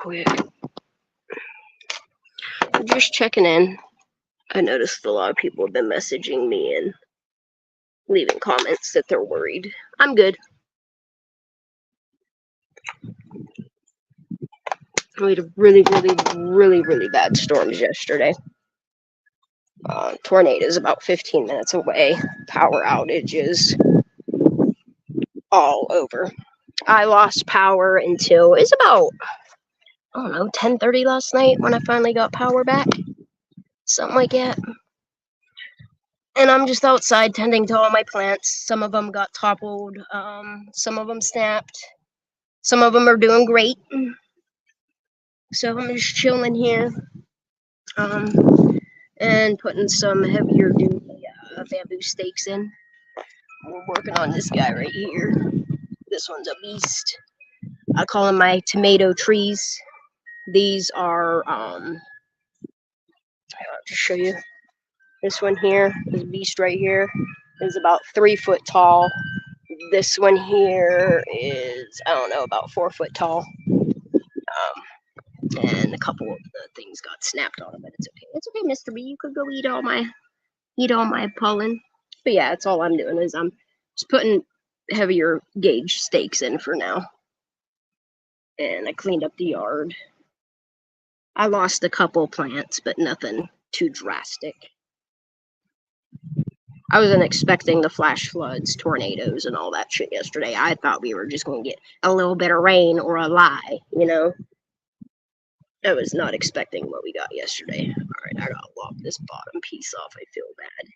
quick. I'm just checking in. I noticed a lot of people have been messaging me and leaving comments that they're worried. I'm good. We had really bad storms yesterday. Tornadoes about 15 minutes away. Power outages all over. I lost power until it's about, I don't know, 10:30 last night when I finally got power back. Something like that. And I'm just outside tending to all my plants. Some of them got toppled. Some of them snapped. Some of them are doing great. So I'm just chilling here. And putting some heavier duty bamboo stakes in. We're working on this guy right here. This one's a beast. I call them my tomato trees. These are, I want to show you. This one here, this beast right here, is about 3 foot tall. This one here is, I don't know, about 4 foot tall. And a couple of the things got snapped on it, but it's okay. It's okay, Mr. B. You could go eat all my pollen. But yeah, that's all I'm doing is I'm just putting heavier gauge stakes in for now. And I cleaned up the yard. I lost a couple plants, but nothing too drastic. I wasn't expecting the flash floods, tornadoes, and all that shit yesterday. I thought we were just going to get a little bit of rain or a lie, you know? I was not expecting what we got yesterday. Alright, I gotta lop this bottom piece off. I feel bad.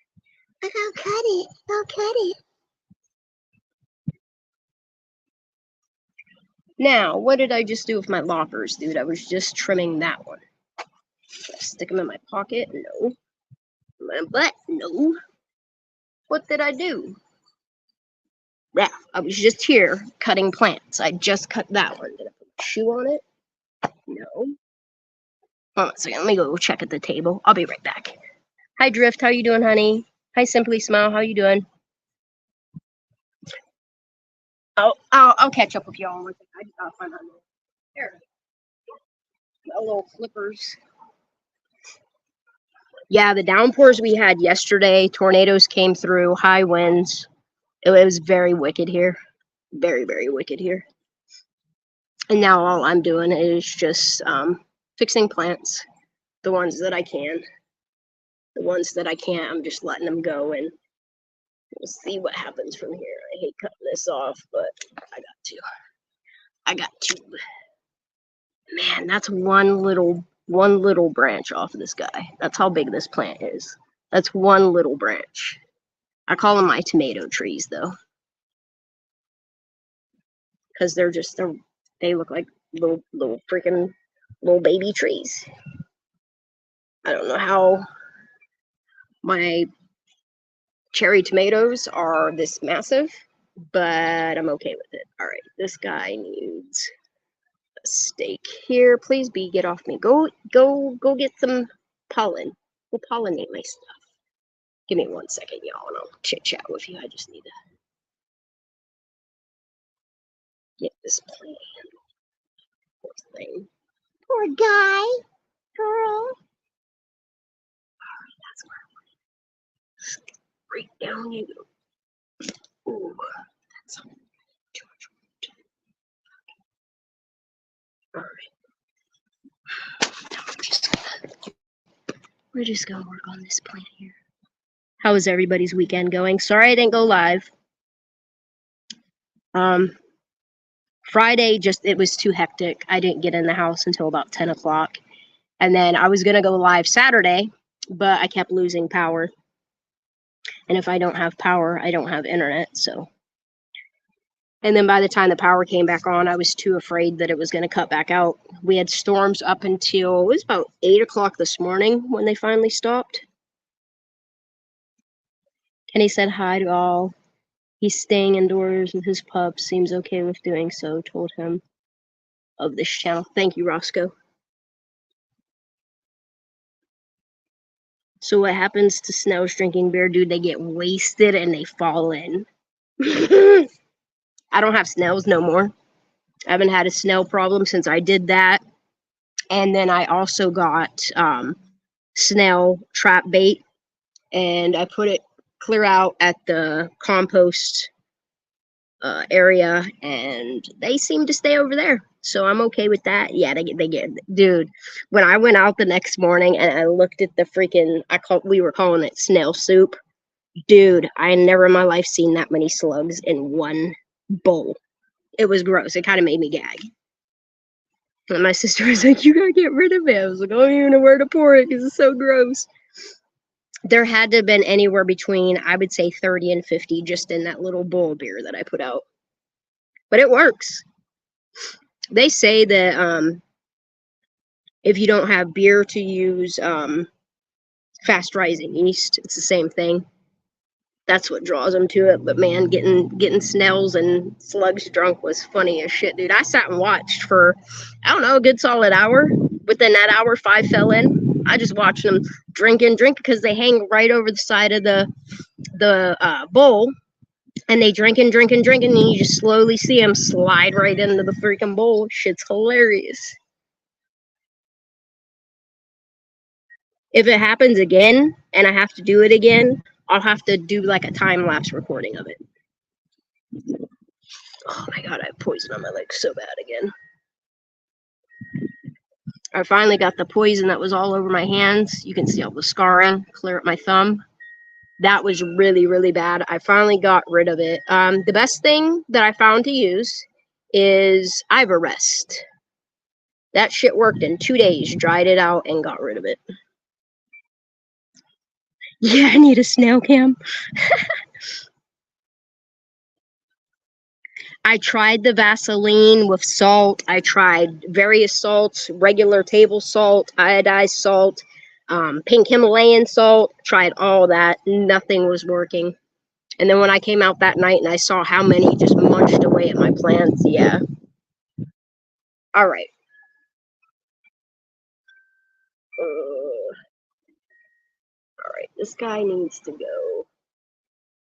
I gotta cut it. I'll cut it. Now, what did I just do with my loppers, dude? I was just trimming that one. Stick them in my pocket? No. My butt? No. What did I do? Yeah, I was just here cutting plants. I just cut that one. Did I put a shoe on it? No. Hold on a second. Let me go check at the table. I'll be right back. Hi, Drift. How you doing, honey? Hi, Simply Smile. How you doing? I'll catch up with y'all. I just gotta find my little, there. My little flippers. Yeah, the downpours we had yesterday, tornadoes came through, high winds. It was very wicked here. Very wicked here. And now all I'm doing is just fixing plants. The ones that I can. The ones that I can't, I'm just letting them go, and we'll see what happens from here. I hate cutting this off, but I got to. Man, that's one little branch off of this guy. That's how big this plant is. That's one little branch. I call them my tomato trees, though, because they look like little freaking little baby trees. I don't know how my cherry tomatoes are this massive, but I'm okay with it. All right, this guy needs a stake here. Please, bee, get off me. Go get some pollen. Go pollinate my stuff. Give me 1 second, y'all, and I'll chit chat with you. I just need to get this plant handled. Poor thing. Poor guy. Girl. Alright, that's where I want it. Right down you go. Ooh, that's too much wood. Alright. We're just gonna work on this plant here. How is everybody's weekend going? Sorry I didn't go live. Friday, it was too hectic. I didn't get in the house until about 10 o'clock. And then I was going to go live Saturday, but I kept losing power. And if I don't have power, I don't have internet, so. And then by the time the power came back on, I was too afraid that it was going to cut back out. We had storms up until, it was about 8 o'clock this morning when they finally stopped. And he said hi to all. He's staying indoors with his pup. Seems okay with doing so. Told him of this channel. Thank you, Roscoe. So what happens to snails drinking beer, dude? They get wasted and they fall in. I don't have snails no more. I haven't had a snail problem since I did that And then I also got snail trap bait, and I put it clear out at the compost area, and they seem to stay over there. So I'm okay with that. Yeah, they get, dude. When I went out the next morning and I looked at the freaking, we were calling it snail soup. Dude, I never in my life seen that many slugs in one bowl. It was gross. It kind of made me gag. And my sister was like, "You gotta get rid of it." I was like, "I don't even know where to pour it because it's so gross." There had to have been anywhere between, I would say, 30 and 50 just in that little bowl of beer that I put out. But it works. They say that if you don't have beer, to use fast rising yeast. It's the same thing. That's what draws them to it. But man, getting snails and slugs drunk was funny as shit, dude. I sat and watched for, I don't know, a good solid hour. Within that hour, 5 fell in. I just watched them drink because they hang right over the side of the bowl, and they drink, and then you just slowly see them slide right into the freaking bowl. Shit's hilarious. If it happens again and I have to do it again, I'll have to do like a time-lapse recording of it. Oh my god, I have poison on my leg so bad again. I finally got the poison that was all over my hands. You can see all the scarring clear up my thumb. That was really, really bad. I finally got rid of it. The best thing that I found to use is Ivarest. That shit worked in 2 days. Dried it out and got rid of it. Yeah, I need a snail cam. I tried the Vaseline with salt. I tried various salts, regular table salt, iodized salt, pink Himalayan salt. Tried all that. Nothing was working. And then when I came out that night and I saw how many just munched away at my plants, yeah. All right. All right, this guy needs to go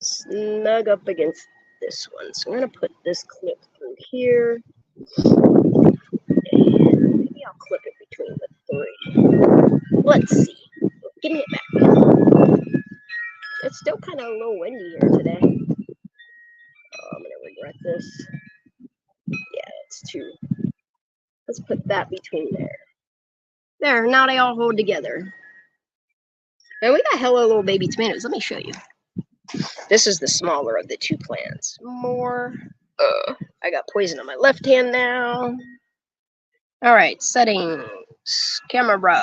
snug up against this one. So I'm going to put this clip through here. And maybe I'll clip it between the 3. Let's see. Give me it back. It's still kind of a little windy here today. Oh, I'm going to regret this. Yeah, it's too. Let's put that between there. There, now they all hold together. And we got hello little baby tomatoes. Let me show you. This is the smaller of the 2 plants. More. I got poison on my left hand now. All right, settings. Camera.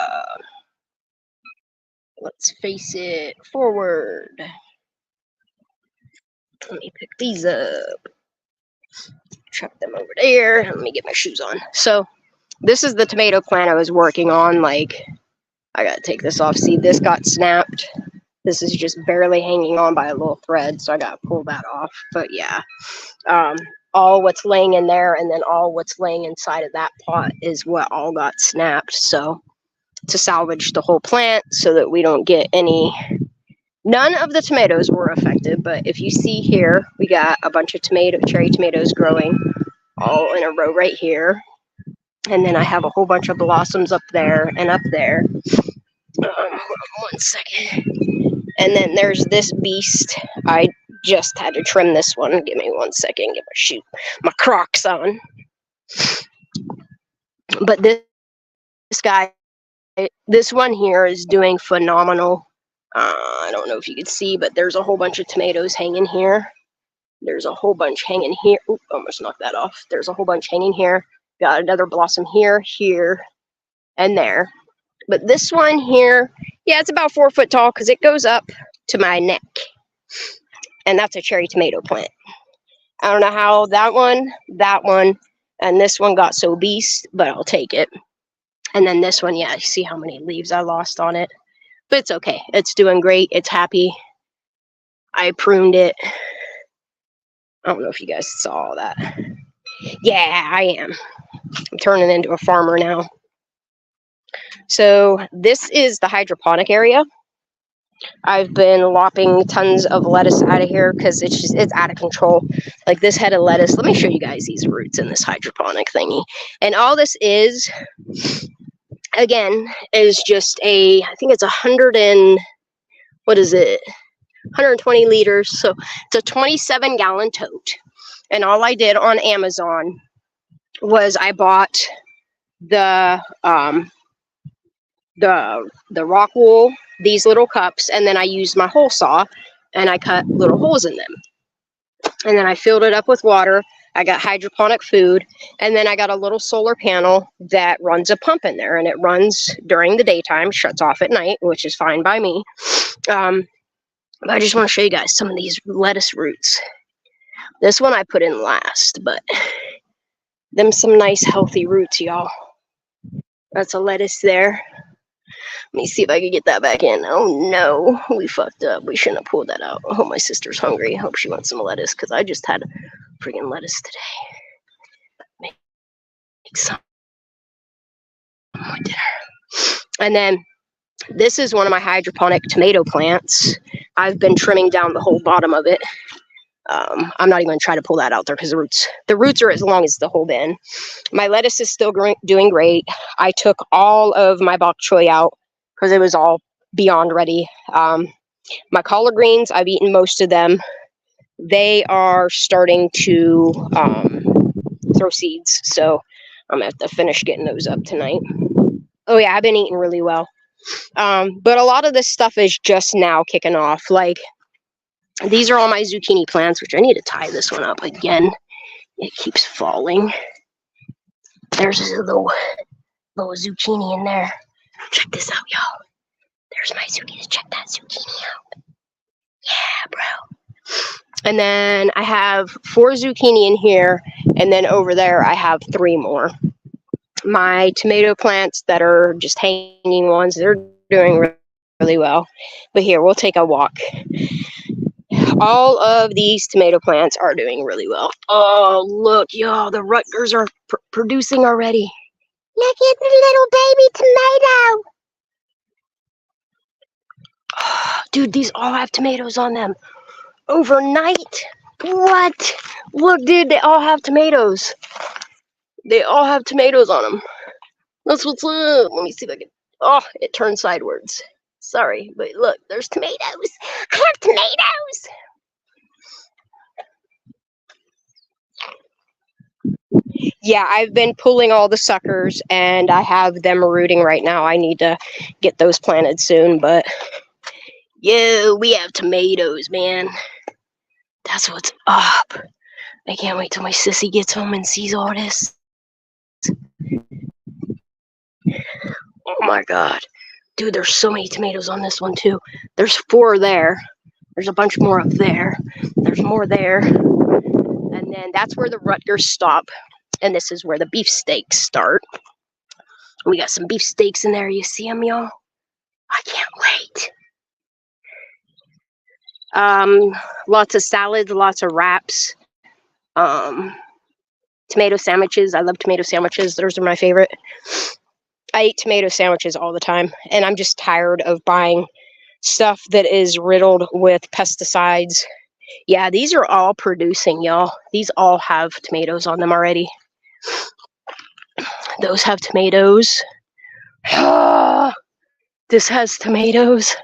Let's face it forward. Let me pick these up. Chuck them over there. Let me get my shoes on. So this is the tomato plant I was working on. Like, I gotta take this off. See, this got snapped. This is just barely hanging on by a little thread, so I gotta pull that off. But yeah, all what's laying in there and then all what's laying inside of that pot is what all got snapped. So to salvage the whole plant so that we don't get any, none of the tomatoes were affected, but if you see here, we got a bunch of cherry tomatoes growing all in a row right here. And then I have a whole bunch of blossoms up there and up there. Hold on 1 second. And then there's this beast. I just had to trim this one. Give me 1 second. Get my Crocs on. But this guy, this one here is doing phenomenal. I don't know if you can see, but there's a whole bunch of tomatoes hanging here. There's a whole bunch hanging here. Oop, almost knocked that off. There's a whole bunch hanging here. Got another blossom here, here, and there. But this one here, yeah, it's about 4 foot tall because it goes up to my neck. And that's a cherry tomato plant. I don't know how that one, and this one got so beast, but I'll take it. And then this one, yeah, you see how many leaves I lost on it. But it's okay. It's doing great. It's happy. I pruned it. I don't know if you guys saw that. Yeah, I am. I'm turning into a farmer now. So this is the hydroponic area. I've been lopping tons of lettuce out of here because it's out of control. Like this head of lettuce. Let me show you guys these roots in this hydroponic thingy. And all this is again, is just I think it's 120 liters. So it's a 27-gallon tote. And all I did on Amazon was I bought the rock wool, these little cups, and then I used my hole saw and I cut little holes in them. And then I filled it up with water. I got hydroponic food, and then I got a little solar panel that runs a pump in there, and it runs during the daytime, shuts off at night, which is fine by me. But I just want to show you guys some of these lettuce roots. This one I put in last, but them some nice healthy roots, y'all. That's a lettuce there. Let me see if I can get that back in. Oh no, we fucked up. We shouldn't have pulled that out. I hope my sister's hungry. I hope she wants some lettuce, because I just had freaking lettuce today. Make some more dinner. And then this is one of my hydroponic tomato plants. I've been trimming down the whole bottom of it. I'm not even going to try to pull that out there because the roots are as long as the whole bin. My lettuce is still doing great. I took all of my bok choy out because it was all beyond ready. My collard greens, I've eaten most of them. They are starting to throw seeds, so I'm going to have to finish getting those up tonight. Oh yeah, I've been eating really well. But a lot of this stuff is just now kicking off. Like, these are all my zucchini plants, which I need to tie this one up again. It keeps falling. There's a little zucchini in there. Check this out, y'all. There's my zucchini. Check that zucchini out. Yeah, bro. And then I have 4 zucchini in here, and then over there I have 3 more. My tomato plants that are just hanging ones, they're doing really well. But here, we'll take a walk. All of these tomato plants are doing really well. Oh, look, y'all, the Rutgers are producing already. Look at the little baby tomato. Oh, dude, these all have tomatoes on them. Overnight? What? Look, dude, they all have tomatoes. They all have tomatoes on them. That's what's up. Let me see if I can. Oh, it turned sideways. Sorry, but look, there's tomatoes. I have tomatoes. Yeah, I've been pulling all the suckers, and I have them rooting right now. I need to get those planted soon, but yo, we have tomatoes, man. That's what's up. I can't wait till my sissy gets home and sees all this. Oh my god. Dude, there's so many tomatoes on this one too. There's 4 there. There's a bunch more up there. There's more there. And then that's where the Rutgers stop. And this is where the beefsteaks start. We got some beefsteaks in there. You see them, y'all? I can't wait. Lots of salads, lots of wraps. Tomato sandwiches. I love tomato sandwiches. Those are my favorite. I eat tomato sandwiches all the time. And I'm just tired of buying stuff that is riddled with pesticides. Yeah, these are all producing, y'all. These all have tomatoes on them already. Those have tomatoes. This has tomatoes.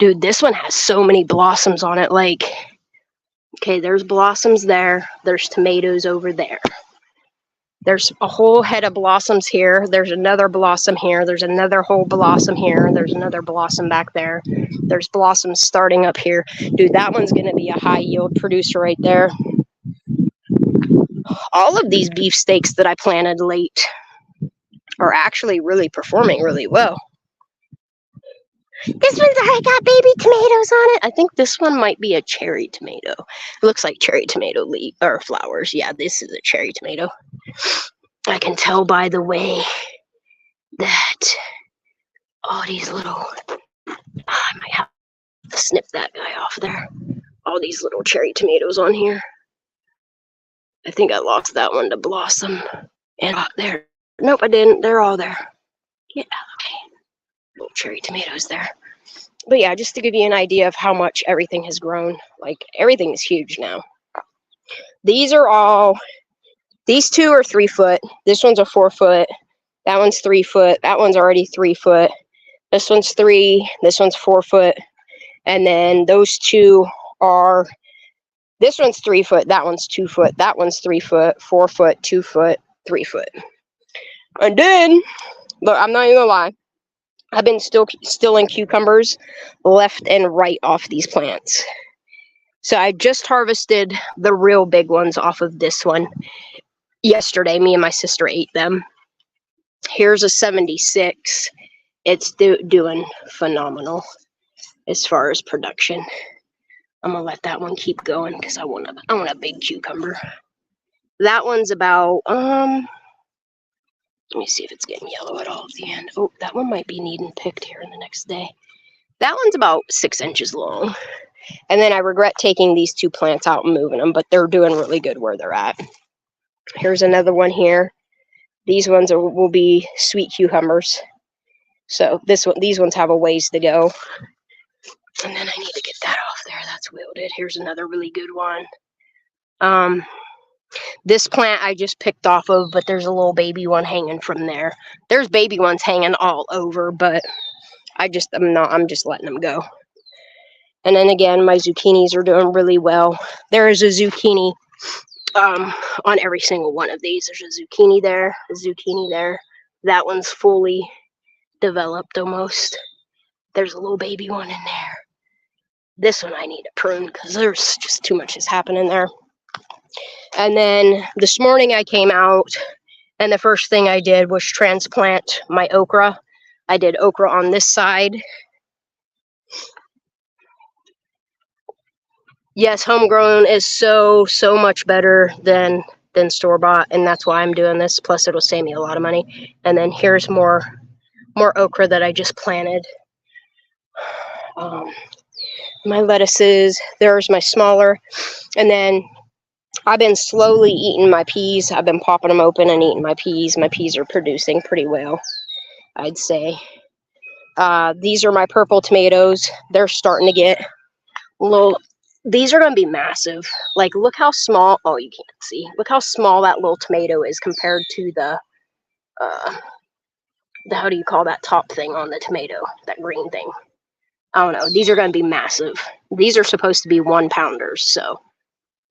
Dude, this one has so many blossoms on it. Like, okay, there's blossoms there. There's tomatoes over there. There's a whole head of blossoms here. There's another blossom here. There's another whole blossom here. There's another blossom back there. There's blossoms starting up here. Dude, that one's going to be a high yield producer right there. All of these beefsteaks that I planted late are actually really performing really well. This one's already got baby tomatoes on it. I think this one might be a cherry tomato. It looks like cherry tomato leaf or flowers. Yeah, this is a cherry tomato. I can tell by the way that all these little, I might have to snip that guy off there. All these little cherry tomatoes on here. I think I lost that one to blossom. And there. Nope, I didn't. They're all there. Yeah, okay. Little cherry tomatoes there. But yeah, just to give you an idea of how much everything has grown. Like, everything is huge now. These 2 are 3 foot. This one's a 4 foot. That one's 3 foot. That one's already 3 foot. This one's 3. This one's 4 foot. And then those two are, this one's 3 foot. That one's 2 foot. That one's 3 foot, 4 foot, 2 foot, 3 foot. And then, but I'm not even gonna lie, I've been still in cucumbers left and right off these plants. So I just harvested the real big ones off of this one yesterday. Me and my sister ate them. Here's a 76. It's doing phenomenal as far as production. I'm gonna let that one keep going because I want a big cucumber. That one's about let me see if it's getting yellow at all at the end. Oh, that one might be needing picked here in the next day. That one's about 6 inches long. And then I regret taking these 2 plants out and moving them, but they're doing really good where they're at. Here's another one here. These ones will be sweet cucumbers. So these ones have a ways to go. And then I need to get that off there. That's wilted. Here's another really good one. This plant I just picked off of, but there's a little baby one hanging from there. There's baby ones hanging all over, but I'm just letting them go. And then again, my zucchinis are doing really well. There is a zucchini on every single one of these. There's a zucchini there, a zucchini there. That one's fully developed almost. There's a little baby one in there. This one I need to prune because there's just too much is happening there. And then this morning I came out, and the first thing I did was transplant my okra. I did okra on this side. Yes, homegrown is so much better than store-bought, and that's why I'm doing this. Plus, it'll save me a lot of money. And then here's more okra that I just planted. My lettuces, there's my smaller. And then I've been slowly eating my peas. I've been popping them open and eating my peas. My peas are producing pretty well, I'd say. These are my purple tomatoes. They're starting to get a little... These are going to be massive. Like, look how small... Oh, you can't see. Look how small that little tomato is compared to the how do you call that top thing on the tomato? That green thing. I don't know. These are going to be massive. These are supposed to be 1-pounders, so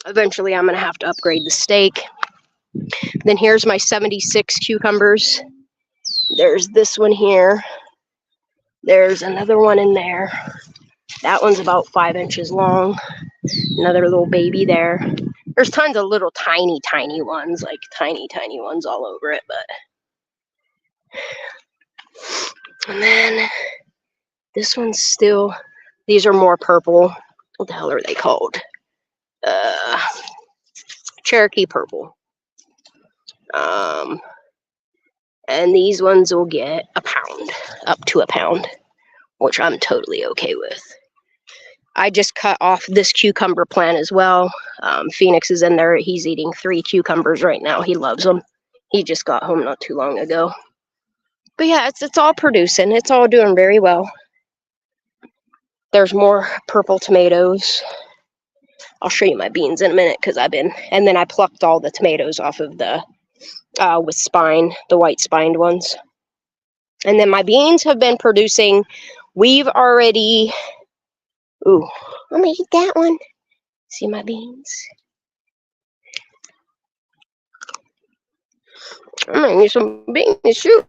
eventually I'm going to have to upgrade the stake. Then here's my 76 cucumbers. There's this one here. There's another one in there. That one's about 5 inches long. Another little baby there. There's tons of little tiny ones, like tiny ones all over it, but. And then this one's still, these are more purple. What the hell are they called? Cherokee purple. And these ones will get a pound, up to a pound, which I'm totally okay with. I just cut off this cucumber plant as well. Phoenix is in there. He's eating 3 cucumbers right now. He loves them. He just got home not too long ago. But yeah, it's all producing. It's all doing very well. There's more purple tomatoes. I'll show you my beans in a minute because and then I plucked all the tomatoes off of the, with spine, the white spined ones. And then my beans have been producing. We've already, ooh, let me eat that one. See my beans? I'm gonna eat some beans too.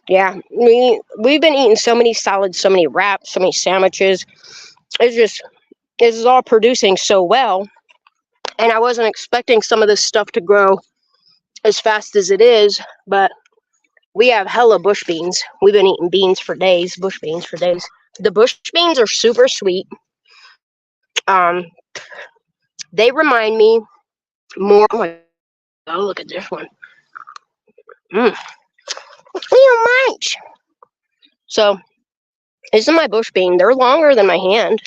Yeah, we've been eating so many salads, so many wraps, so many sandwiches. This is all producing so well. And I wasn't expecting some of this stuff to grow as fast as it is, but we have hella bush beans. We've been eating beans for days, bush beans for days. The bush beans are super sweet. They remind me more. Oh my God, look at this one. Much. So, this is my bush bean. They're longer than my hand.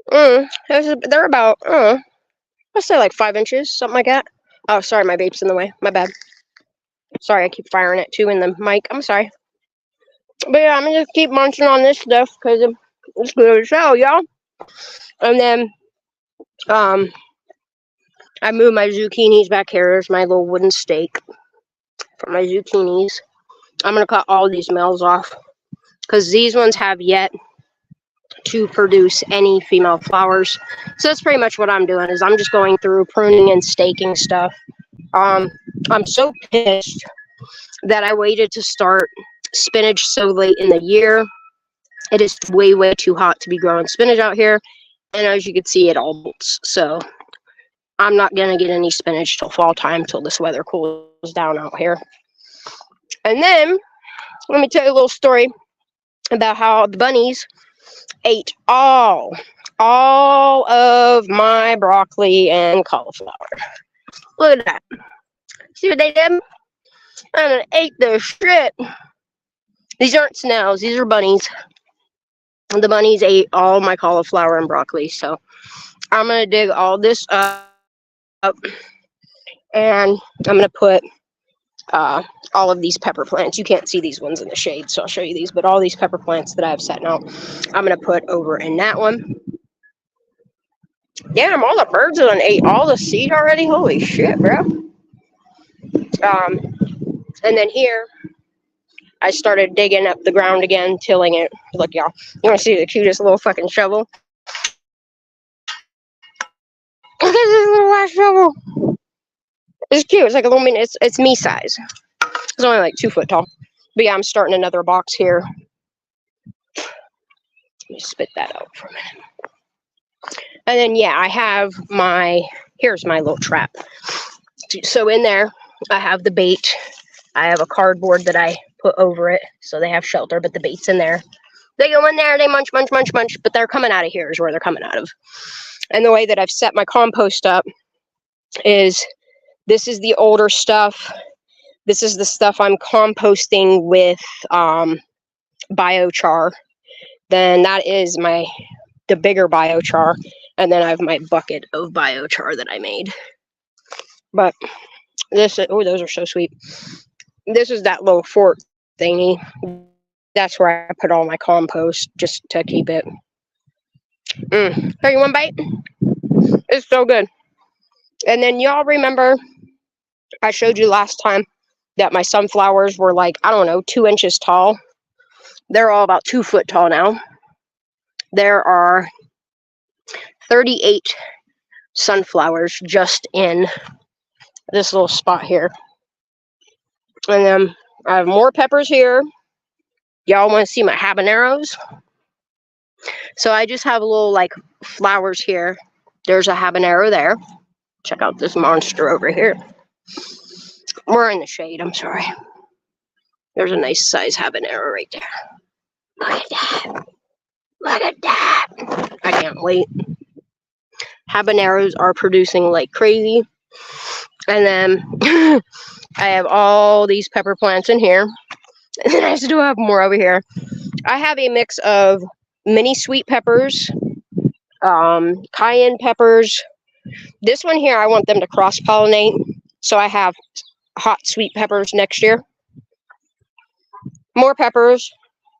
They're about, let's say like 5 inches, something like that. Oh, sorry, my vape's in the way. My bad. Sorry, I keep firing it too in the mic. I'm sorry. But yeah, I'm gonna just keep munching on this stuff because it's good as hell, y'all. And then, I moved my zucchinis back here. There's my little wooden stake. for my zucchinis. I'm going to cut all these males off because these ones have yet to produce any female flowers. So that's pretty much what I'm doing, is I'm just going through pruning and staking stuff. I'm so pissed that I waited to start spinach so late in the year. It is way, way too hot to be growing spinach out here. And as you can see, it all bolts. So I'm not going to get any spinach till fall time, till this weather cools down out here. And then, let me tell you a little story about how the bunnies ate all of my broccoli and cauliflower. Look at that. See what they did? And it ate the shit. These aren't snails. These are bunnies. The bunnies ate all my cauliflower and broccoli. So I'm going to dig all this up. And I'm going to put all of these pepper plants. You can't see these ones in the shade, so I'll show you these. But all these pepper plants that I have set out, I'm going to put over in that one. Damn, all the birds done ate all the seed already. Holy shit, bro. And then here, I started digging up the ground again, tilling it. Look, y'all. You want to see the cutest little fucking shovel? Look at this little ass shovel. It's cute. It's like a little mini. It's me size. It's only like 2 foot tall. But yeah, I'm starting another box here. Let me spit that out for a minute. And then, yeah, I have here's my little trap. So in there, I have the bait. I have a cardboard that I put over it, so they have shelter, but the bait's in there. They go in there, they munch, munch, munch, munch, but they're coming out of here is where they're coming out of. And the way that I've set my compost up is, this is the older stuff. This is the stuff I'm composting with biochar. Then that is the bigger biochar. And then I have my bucket of biochar that I made. But those are so sweet. This is that little fort thingy. That's where I put all my compost, just to keep it. Hey, you want a bite? It's so good. And then y'all remember I showed you last time that my sunflowers were like, I don't know, 2 inches tall. They're all about 2 foot tall now. There are 38 sunflowers just in this little spot here. And then I have more peppers here. Y'all want to see my habaneros? So I just have little like flowers here. There's a habanero there. Check out this monster over here. We're in the shade, I'm sorry. There's a nice size habanero right there. Look at that. Look at that. I can't wait. Habaneros are producing like crazy. And then I have all these pepper plants in here. And then I still have more over here. I have a mix of mini sweet peppers, cayenne peppers. This one here, I want them to cross-pollinate. So I have hot sweet peppers next year. More peppers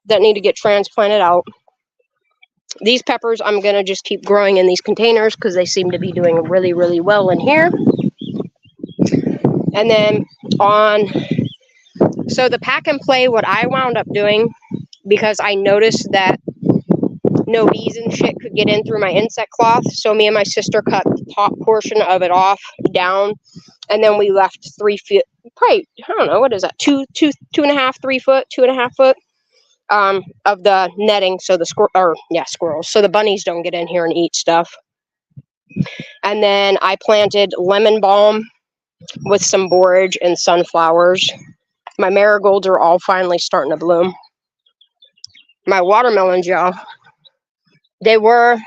that need to get transplanted out. These peppers I'm going to just keep growing in these containers because they seem to be doing really, really well in here. And then so the pack and play, what I wound up doing, because I noticed that no bees and shit could get in through my insect cloth. So me and my sister cut the top portion of it off down. And then we left 3 feet, probably, I don't know, what is that? 2.5, 3 foot, 2.5 foot of the netting. So the squirrels. So the bunnies don't get in here and eat stuff. And then I planted lemon balm with some borage and sunflowers. My marigolds are all finally starting to bloom. My watermelons, y'all, they were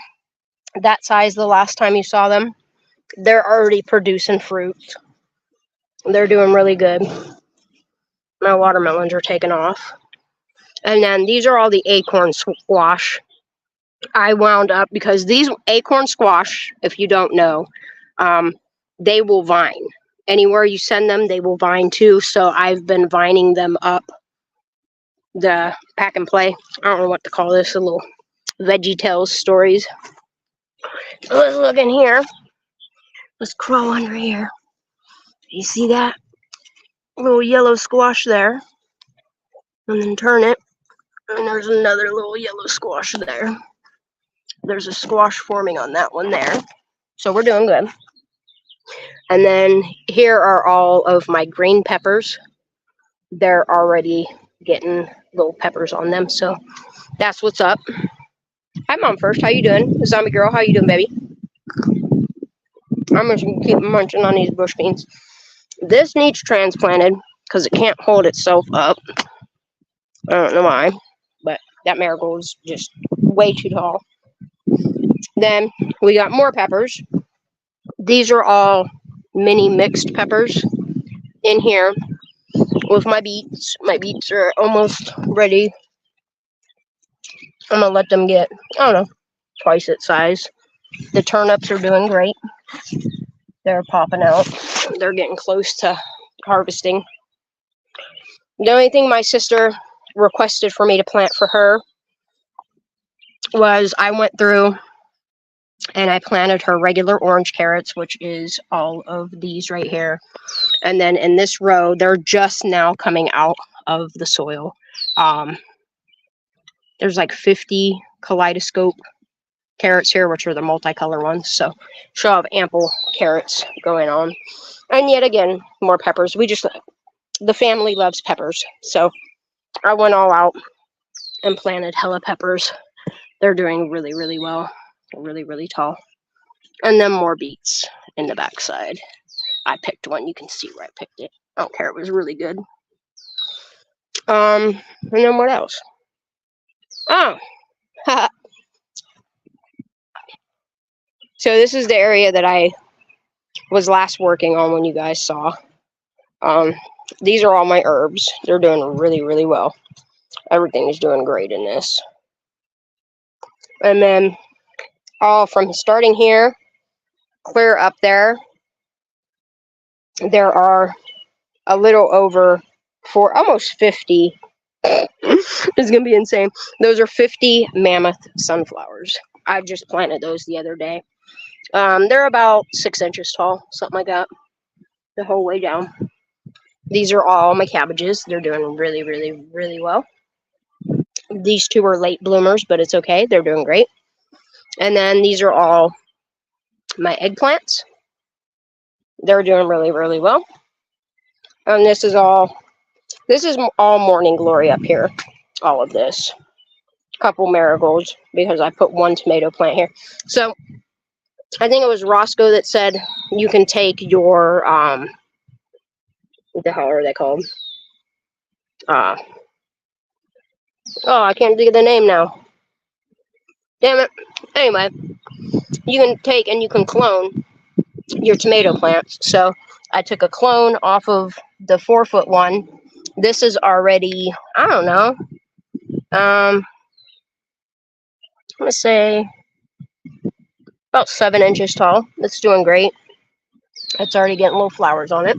that size the last time you saw them. They're already producing fruit. They're doing really good. My watermelons are taking off. And then these are all the acorn squash. I wound up, because these acorn squash, if you don't know, they will vine. Anywhere you send them, they will vine too. So I've been vining them up the pack and play. I don't know what to call this, a little Veggie Tales stories. Let's look in here. Let's crawl under here. You see that? little yellow squash there. And then turn it. And there's another little yellow squash there. There's a squash forming on that one there. So we're doing good. And then here are all of my green peppers. They're already getting little peppers on them. So that's what's up. Hi, Mom first. How you doing? Zombie girl, how you doing, baby? I'm just going to keep munching on these bush beans. This needs transplanted because it can't hold itself up. I don't know why, but that marigold is just way too tall. Then we got more peppers. These are all mini mixed peppers in here with my beets. My beets are almost ready. I'm going to let them get, I don't know, twice its size. The turnips are doing great. They're popping out. They're getting close to harvesting. The only thing my sister requested for me to plant for her was I went through and I planted her regular orange carrots, which is all of these right here. And then in this row, they're just now coming out of the soil. There's like 50 kaleidoscope carrots here, which are the multicolor ones. So she'll have ample carrots going on. And yet again, more peppers. The family loves peppers. So I went all out and planted hella peppers. They're doing really, really well. Really, really tall. And then more beets in the backside. I picked one. You can see where I picked it. I don't care. It was really good. And then what else? Oh. So this is the area that I was last working on when you guys saw. These are all my herbs. They're doing really, really well. Everything is doing great in this. And then all from starting here, clear up there, there are a little over almost 50. It's going to be insane. Those are 50 mammoth sunflowers. I just planted those the other day. They're about 6 inches tall, something like that, the whole way down. These are all my cabbages. They're doing really, really, really well. These two are late bloomers, but it's okay. They're doing great. And then these are all my eggplants. They're doing really, really well. And this is all morning glory up here. All of this. Couple marigolds because I put one tomato plant here. So I think it was Roscoe that said you can take your what the hell are they called? I can't think of the name now. Damn it. Anyway, you can take and you can clone your tomato plants. So I took a clone off of the 4-foot one. This is already, I don't know. I'm gonna say about 7 inches tall. It's doing great. It's already getting little flowers on it.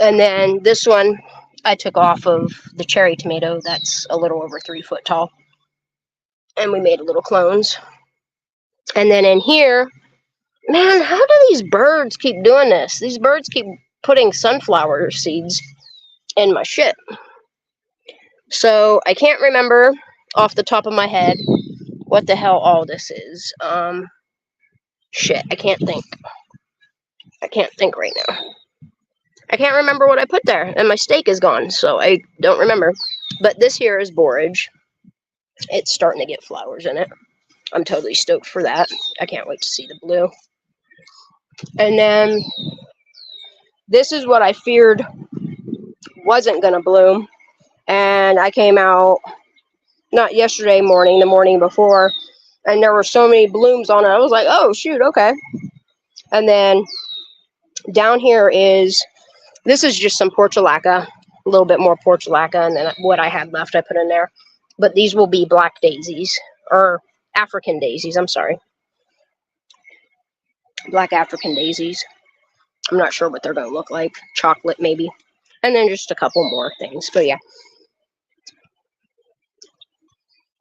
And then this one I took off of the cherry tomato that's a little over 3 foot tall. And we made little clones. And then in here, man, how do these birds keep doing this? These birds keep putting sunflower seeds in my shit. So I can't remember off the top of my head what the hell all this is. Shit, I can't think. I can't think right now. I can't remember what I put there, and my steak is gone, so I don't remember. But this here is borage. It's starting to get flowers in it. I'm totally stoked for that. I can't wait to see the blue. And then this is what I feared wasn't going to bloom. And I came out, not yesterday morning, the morning before, and there were so many blooms on it. I was like, oh, shoot, okay. And then down here this is just some portulaca, a little bit more portulaca, and then what I had left I put in there. But these will be black daisies, or African daisies, I'm sorry. Black African daisies. I'm not sure what they're going to look like. Chocolate, maybe. And then just a couple more things. But yeah.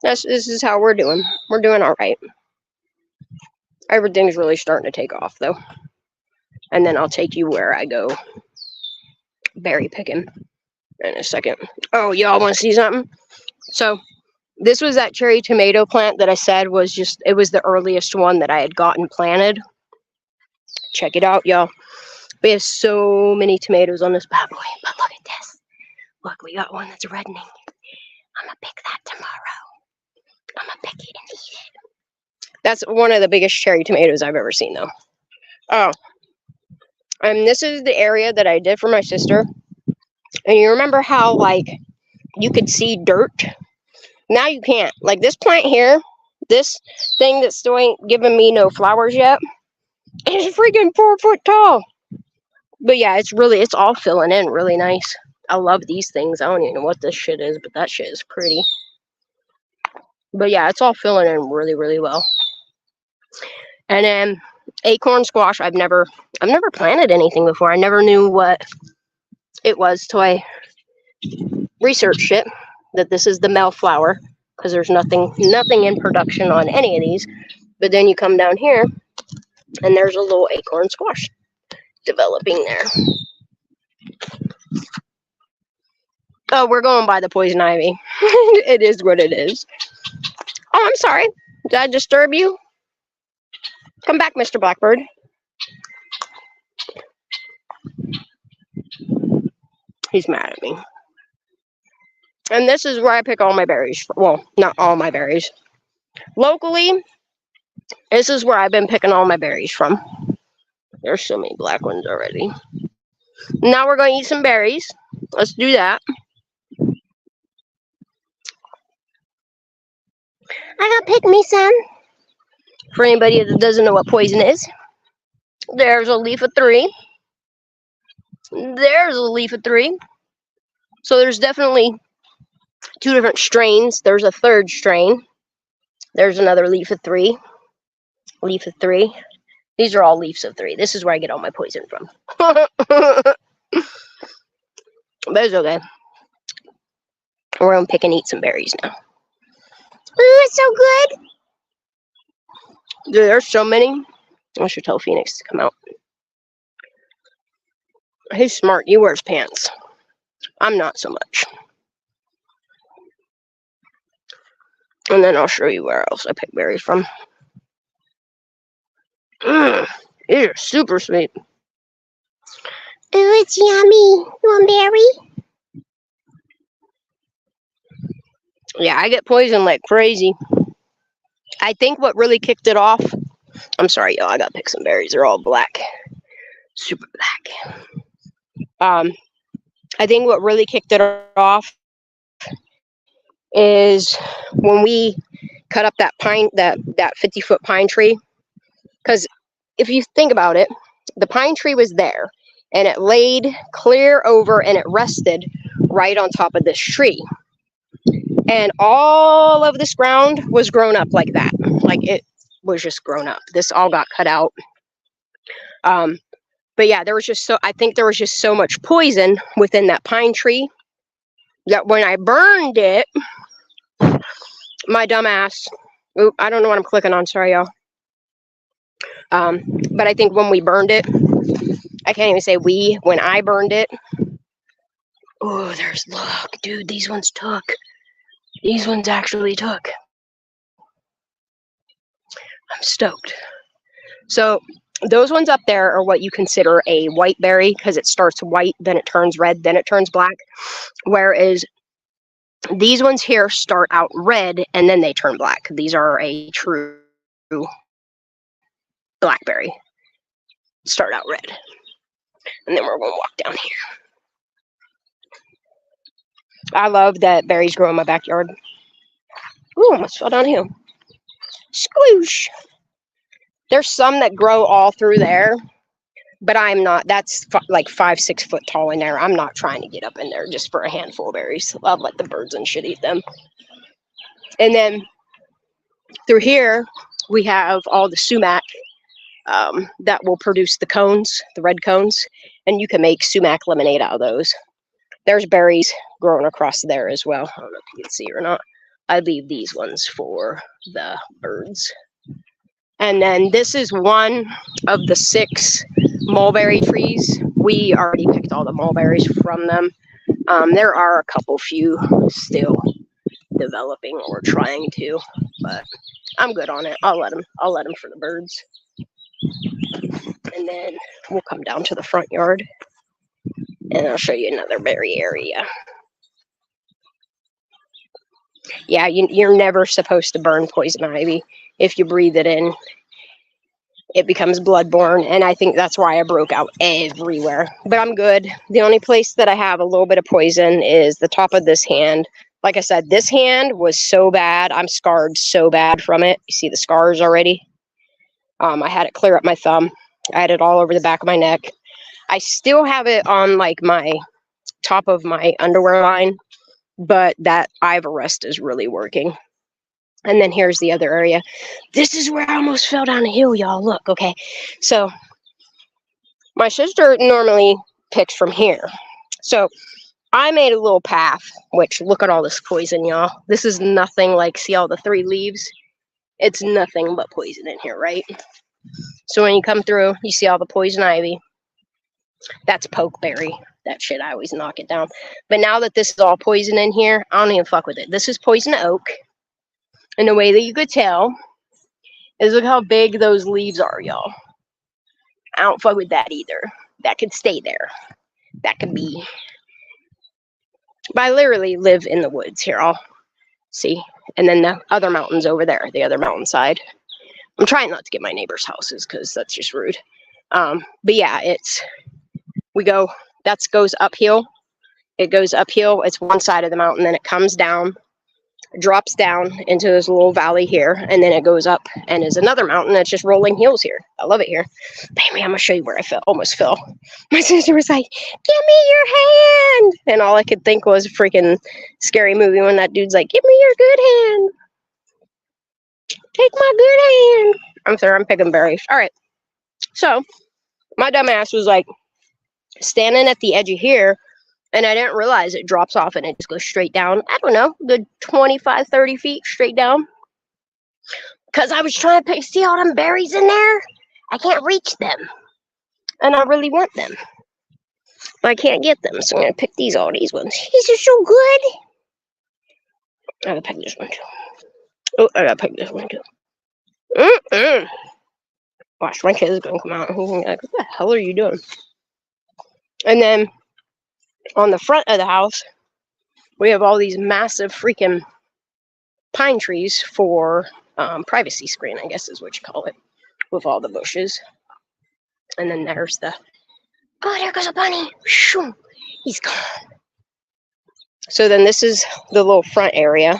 This is how we're doing. We're doing all right. Everything's really starting to take off, though. And then I'll take you where I go berry picking in a second. Oh, y'all want to see something? So this was that cherry tomato plant that I said was just, it was the earliest one that I had gotten planted. Check it out, y'all. We have so many tomatoes on this bad boy, but look at this. Look, we got one that's reddening. I'm gonna pick that tomorrow. I'm gonna pick it and eat it. That's one of the biggest cherry tomatoes I've ever seen, though. Oh, and this is the area that I did for my sister. And you remember how, like, you could see dirt? Now you can't. Like, this plant here, this thing that still ain't giving me no flowers yet, is freaking 4 foot tall. But yeah, it's all filling in really nice. I love these things. I don't even know what this shit is, but that shit is pretty. But yeah, it's all filling in really, really well. And then acorn squash, I've never planted anything before. I never knew what it was till I researched it, that this is the male flower, because there's nothing in production on any of these. But then you come down here and there's a little acorn squash developing there. Oh, we're going by the poison ivy. It is what it is. Oh, I'm sorry. Did I disturb you? Come back, Mr. Blackbird. He's mad at me. And this is where I pick all my berries. Well, not all my berries. Locally, this is where I've been picking all my berries from. There's so many black ones already. Now we're going to eat some berries. Let's do that. I gotta pick me some. For anybody that doesn't know what poison is, there's a leaf of 3. There's a leaf of 3. So there's definitely 2 different strains. There's a 3rd strain. There's another leaf of 3. Leaf of 3. These are all leaves of 3. This is where I get all my poison from. But it's okay. We're gonna pick and eat some berries now. Ooh, it's so good. Dude, there's so many. I should tell Phoenix to come out. He's smart. He wears pants. I'm not so much. And then I'll show you where else I pick berries from. These are super sweet. Ooh, it's yummy. You want berry? Yeah, I get poisoned like crazy. I think what really kicked it off... I'm sorry, y'all. I gotta pick some berries. They're all black. Super black. I think what really kicked it off is when we cut up that 50-foot pine tree. Because if you think about it, the pine tree was there and it laid clear over and it rested right on top of this tree. And all of this ground was grown up like that. Like, it was just grown up. This all got cut out. But yeah, I think there was just so much poison within that pine tree that when I burned it, my dumb ass, I don't know what I'm clicking on, sorry y'all. But I think when we burned it, I can't even say when I burned it. Oh, look, dude, these ones took. These ones actually took. I'm stoked. So those ones up there are what you consider a white berry, because it starts white, then it turns red, then it turns black. Whereas these ones here start out red and then they turn black. These are a true blackberry. Start out red. And then we're going to walk down here. I love that berries grow in my backyard. Ooh, almost fell down here. Squoosh. There's some that grow all through there, but I'm not. That's like 5-6 foot tall in there. I'm not trying to get up in there just for a handful of berries. I'll let the birds and shit eat them. And then through here, we have all the sumac that will produce the cones, the red cones, and you can make sumac lemonade out of those. There's berries growing across there as well. I don't know if you can see or not. I leave these ones for the birds. And then this is one of the 6 mulberry trees. We already picked all the mulberries from them. There are a couple few still developing or trying to, but I'm good on it. I'll let them for the birds. And then we'll come down to the front yard and I'll show you another berry area. Yeah, you're never supposed to burn poison ivy. If you breathe it in, it becomes bloodborne, and I think that's why I broke out everywhere. But I'm good. The only place that I have a little bit of poison is the top of this hand. Like I said, this hand was so bad. I'm scarred so bad from it. You see the scars already? I had it clear up my thumb. I had it all over the back of my neck. I still have it on like my top of my underwear line, but that Ivorest is really working. And then here's the other area. This is where I almost fell down a hill, y'all. Look, okay. So my sister normally picks from here. So I made a little path, which look at all this poison, y'all. This is nothing like, see all the 3 leaves? It's nothing but poison in here, right? So when you come through, you see all the poison ivy. That's pokeberry. That shit, I always knock it down. But now that this is all poison in here, I don't even fuck with it. This is poison oak. And the way that you could tell is look how big those leaves are, y'all. I don't fuck with that either. That could stay there. That could be. But I literally live in the woods here. I'll see. And then the other mountains over there, the other mountainside. I'm trying not to get my neighbors' houses because that's just rude. But yeah, that goes uphill. It goes uphill. It's one side of the mountain. Then it comes down, drops down into this little valley here, and then it goes up and is another mountain that's just rolling hills here. I love it here. Baby, I'm gonna show you where I almost fell. My sister was like, "Give me your hand," and all I could think was a freaking Scary Movie when that dude's like, "Give me your good hand. Take my good hand." I'm sorry, I'm picking berries. All right. So my dumb ass was like standing at the edge of here, and I didn't realize it drops off and it just goes straight down. I don't know, good 25, 30 feet straight down. Because I was trying to see all them berries in there. I can't reach them. And I really want them. But I can't get them, so I'm going to pick all these ones. These are so good. I gotta pick this one too. Oh, I gotta pick this one too. Watch, my kid is going to come out and he's going to be like, "What the hell are you doing?" And then on the front of the house, we have all these massive freaking pine trees for privacy screen, I guess is what you call it, with all the bushes. And then there's there goes a bunny. He's gone. So then this is the little front area.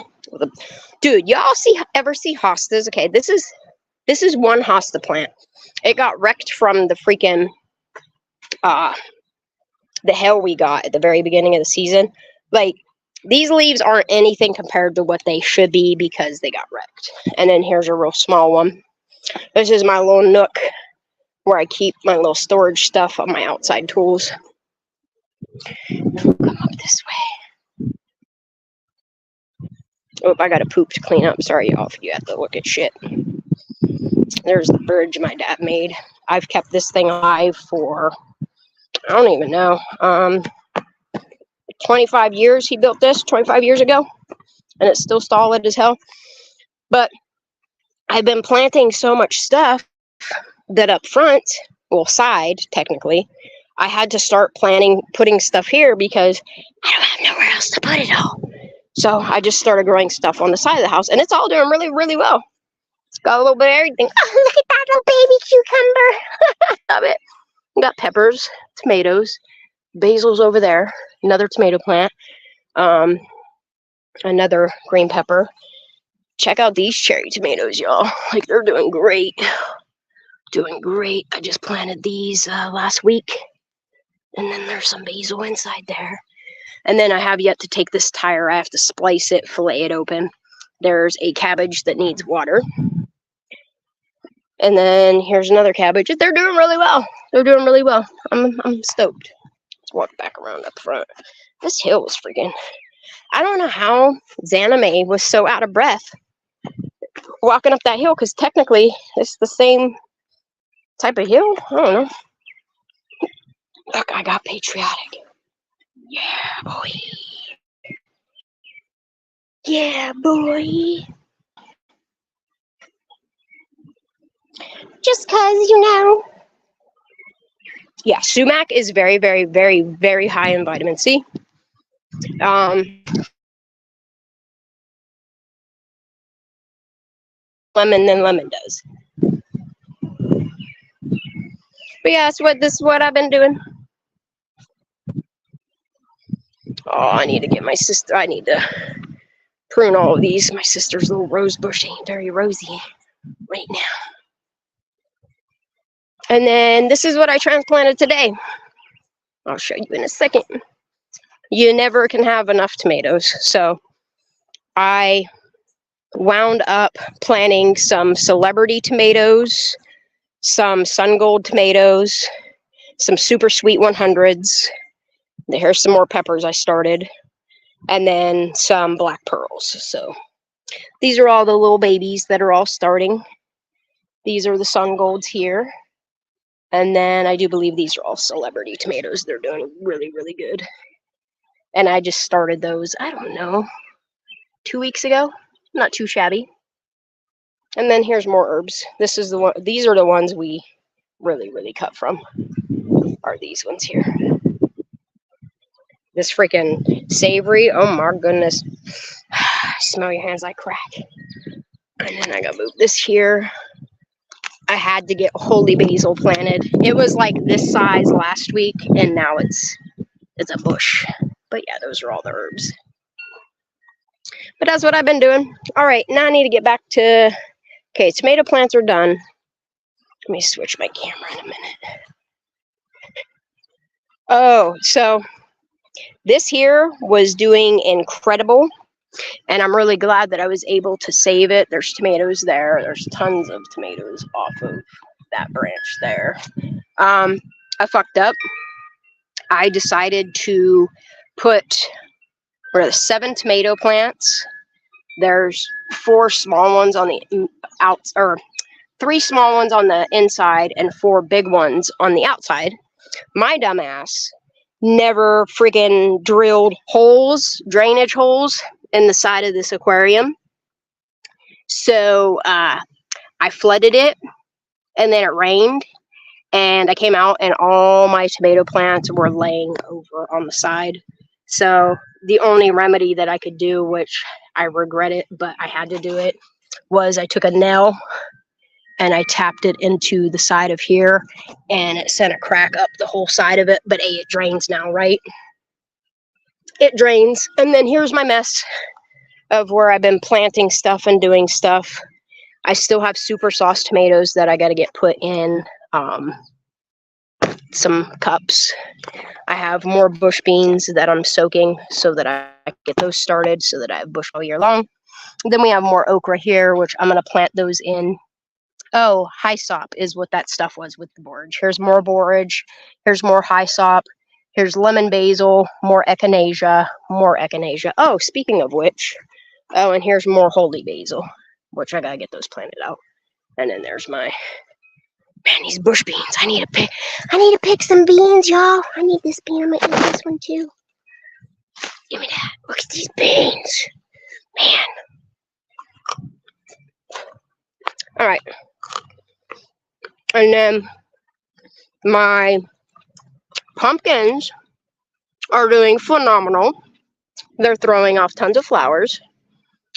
Dude, y'all ever see hostas? Okay, this is one hosta plant. It got wrecked from the freaking the hail we got at the very beginning of the season. Like, these leaves aren't anything compared to what they should be because they got wrecked. And then here's a real small one. This is my little nook where I keep my little storage stuff on my outside tools. Come up this way. Oh, I got a poop to clean up. Sorry, y'all, if you have to look at shit. There's the bridge my dad made. I've kept this thing alive for, I don't even know, 25 years. He built this 25 years ago, and it's still solid as hell. But I've been planting so much stuff that up front, well, side, technically, I had to start putting stuff here because I don't have nowhere else to put it all. So I just started growing stuff on the side of the house, and it's all doing really, really well. It's got a little bit of everything. Oh, look at that little baby cucumber. Love it. We got peppers, tomatoes, basil's over there, another tomato plant, another green pepper. Check out these cherry tomatoes, y'all. Like, they're doing great. Doing great. I just planted these last week. And then there's some basil inside there. And then I have yet to take this tire. I have to splice it, fillet it open. There's a cabbage that needs water. And then here's another cabbage. They're doing really well. They're doing really well. I'm stoked. Let's walk back around up front. This hill is freaking... I don't know how Zanime was so out of breath walking up that hill, because technically it's the same type of hill. I don't know. Look, I got patriotic. Yeah, boy. Yeah, boy. Just 'cause, you know. Yeah, sumac is very, very, very, very high in vitamin C. Lemon than lemon does. But yeah, this is what I've been doing. Oh, I need to get my sister. I need to prune all of these. My sister's little rose bush ain't very rosy right now. And then this is what I transplanted today. I'll show you in a second. You never can have enough tomatoes. So I wound up planting some celebrity tomatoes, some sun gold tomatoes, some super sweet 100s. Here's some more peppers I started, and then some black pearls. So these are all the little babies that are all starting. These are the sun golds here. And then I do believe these are all celebrity tomatoes. They're doing really, really good. And I just started those, I don't know, 2 weeks ago. Not too shabby. And then here's more herbs. This is the one. These are the ones we really, really cut from. Are these ones here? This freaking savory. Oh my goodness! Smell your hands like crack. And then I gotta move this here. I had to get holy basil planted. It was like this size last week, and now it's a bush. But yeah, those are all the herbs. But that's what I've been doing. All right, now I need to get back to. Okay, tomato plants are done. Let me switch my camera in a minute. Oh, so this here was doing incredible, and I'm really glad that I was able to save it. There's tomatoes there. There's tons of tomatoes off of that branch there. I fucked up. I decided to put 7 tomato plants. There's 4 small ones on the out, or 3 small ones on the inside and 4 big ones on the outside. My dumbass never freaking drilled holes, drainage holes in the side of this aquarium. So I flooded it, and then it rained, and I came out and all my tomato plants were laying over on the side. So the only remedy that I could do, which I regret it, but I had to do it, was I took a nail and I tapped it into the side of here, and it sent a crack up the whole side of it. But it drains now, right? It drains. And then here's my mess of where I've been planting stuff and doing stuff. I still have super sauce tomatoes that I got to get put in some cups. I have more bush beans that I'm soaking so that I get those started so that I have bush all year long. Then we have more okra here, which I'm going to plant those in. Oh, hyssop is what that stuff was with the borage. Here's more borage. Here's more hyssop. Here's lemon basil, more echinacea, more echinacea. Oh, speaking of which, oh, and here's more holy basil, which I gotta get those planted out. And then there's my, man, these bush beans. I need to pick some beans, y'all. I need this bean. I'm gonna eat this one too. Give me that. Look at these beans, man. All right. And then my pumpkins are doing phenomenal. They're throwing off tons of flowers.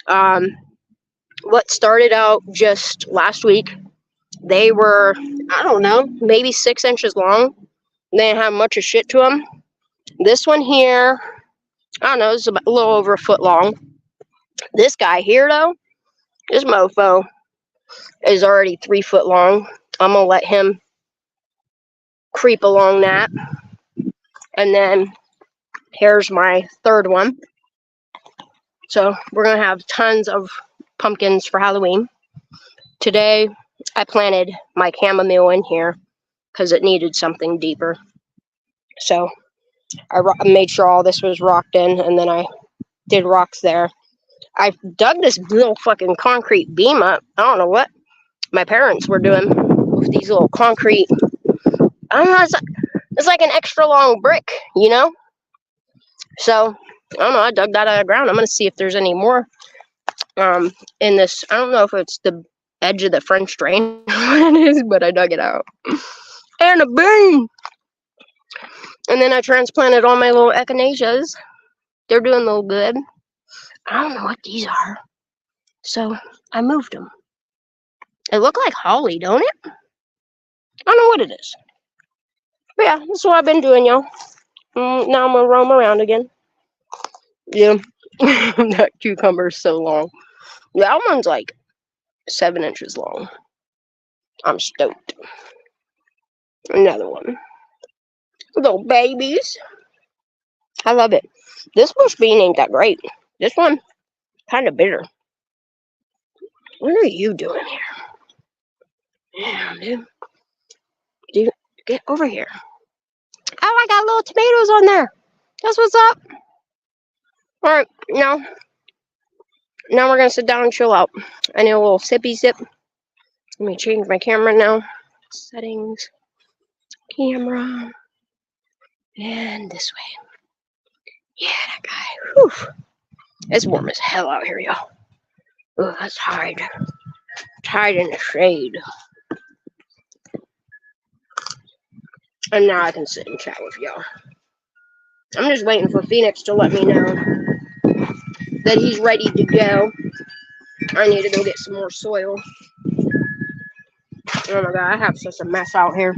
What started out just last week, they were, I don't know, maybe 6 inches long. They didn't have much of shit to them. This one here, I don't know, it's a little over a foot long. This guy here, though, this mofo is already 3 foot long. I'm going to let him creep along that. And then here's my third one. So we're going to have tons of pumpkins for Halloween. Today, I planted my chamomile in here because it needed something deeper. So I made sure all this was rocked in, and then I did rocks there. I dug this little fucking concrete beam up. I don't know what my parents were doing with these little concrete. I don't know. It's It's like an extra long brick, you know? So, I don't know. I dug that out of the ground. I'm going to see if there's any more in this. I don't know if it's the edge of the French drain or what it is, but I dug it out. And a boom! And then I transplanted all my little echinacеas. They're doing a little good. I don't know what these are. So, I moved them. They look like holly, don't it? I don't know what it is. But yeah, that's what I've been doing, y'all. Now I'm going to roam around again. Yeah. That cucumber is so long. That one's like 7 inches long. I'm stoked. Another one. Little babies. I love it. This bush bean ain't that great. This one, kind of bitter. What are you doing here? Yeah, dude. Dude, get over here. Oh, I got little tomatoes on there. That's what's up. Alright, now we're going to sit down and chill out. I need a little sippy sip. Let me change my camera now. Settings. Camera. And this way. Yeah, that guy. Whew. It's warm as hell out here, y'all. Oh, let's hide. Let's hide in the shade. And now I can sit and chat with y'all. I'm just waiting for Phoenix to let me know that he's ready to go. I need to go get some more soil. Oh my god, I have such a mess out here.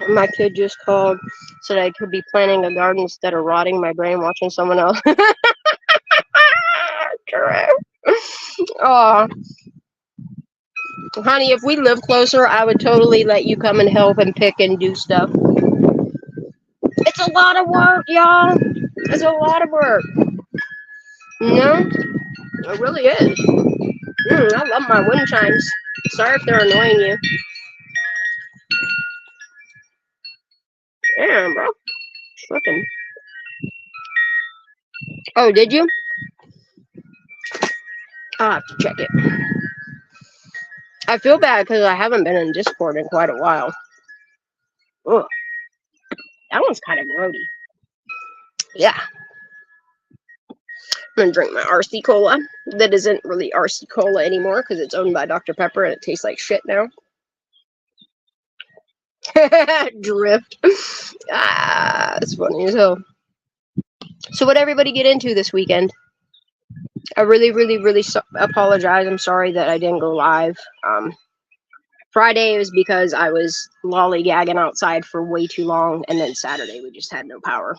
My kid just called, said I could be planting a garden instead of rotting my brain watching someone else. Correct. Oh, honey, if we live closer, I would totally let you come and help and pick and do stuff. It's a lot of work, y'all. It's a lot of work. You know? It really is. I love my wind chimes. Sorry if they're annoying you. Damn, bro. Flipping. Oh, did you? I'll have to check it. I feel bad because I haven't been in Discord in quite a while. Ugh. That one's kind of grody. Yeah. I'm going to drink my RC Cola. That isn't really RC Cola anymore because it's owned by Dr. Pepper and it tastes like shit now. Drift. It's funny as hell. So what everybody get into this weekend? I really apologize. I'm sorry that I didn't go live. Friday was because I was lollygagging outside for way too long, and then Saturday we just had no power.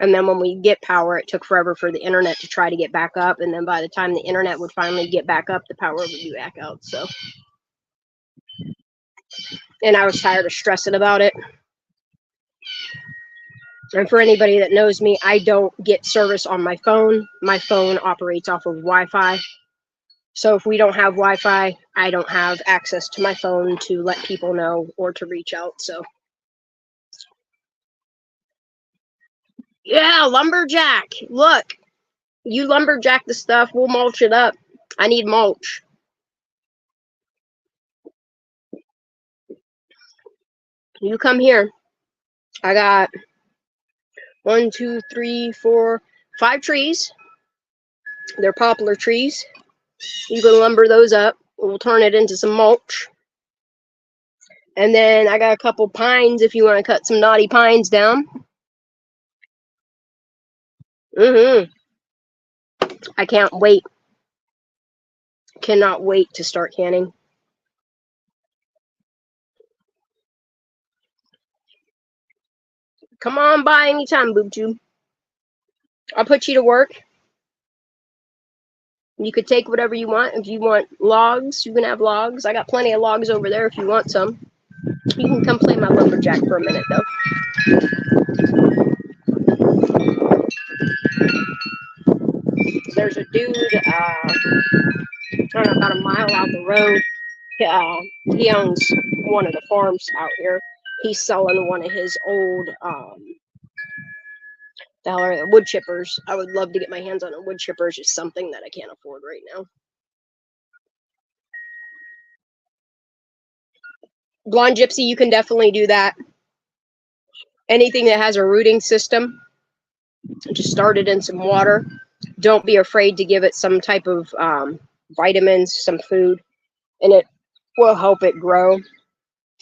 And then when we get power, it took forever for the internet to try to get back up, and then by the time the internet would finally get back up, the power would be back out. So, and I was tired of stressing about it. And for anybody that knows me, I don't get service on my phone. My phone operates off of Wi-Fi. So if we don't have Wi-Fi, I don't have access to my phone to let people know or to reach out. So yeah, lumberjack. Look, you lumberjack the stuff. We'll mulch it up. I need mulch. You come here. I got 1, 2, 3, 4, 5 trees. They're poplar trees. You can lumber those up. We'll turn it into some mulch. And then I got a couple pines if you want to cut some knotty pines down. I can't wait. Cannot wait to start canning. Come on by anytime, BoobTube. I'll put you to work. You could take whatever you want. If you want logs, you can have logs. I got plenty of logs over there if you want some. You can come play my lumberjack for a minute, though. There's a dude, I don't know, about a mile out the road. He owns one of the farms out here. He's selling one of his old wood chippers. I would love to get my hands on a wood chipper. It's just something that I can't afford right now. Blonde Gypsy, you can definitely do that. Anything that has a rooting system, just start it in some water. Don't be afraid to give it some type of vitamins, some food, and it will help it grow.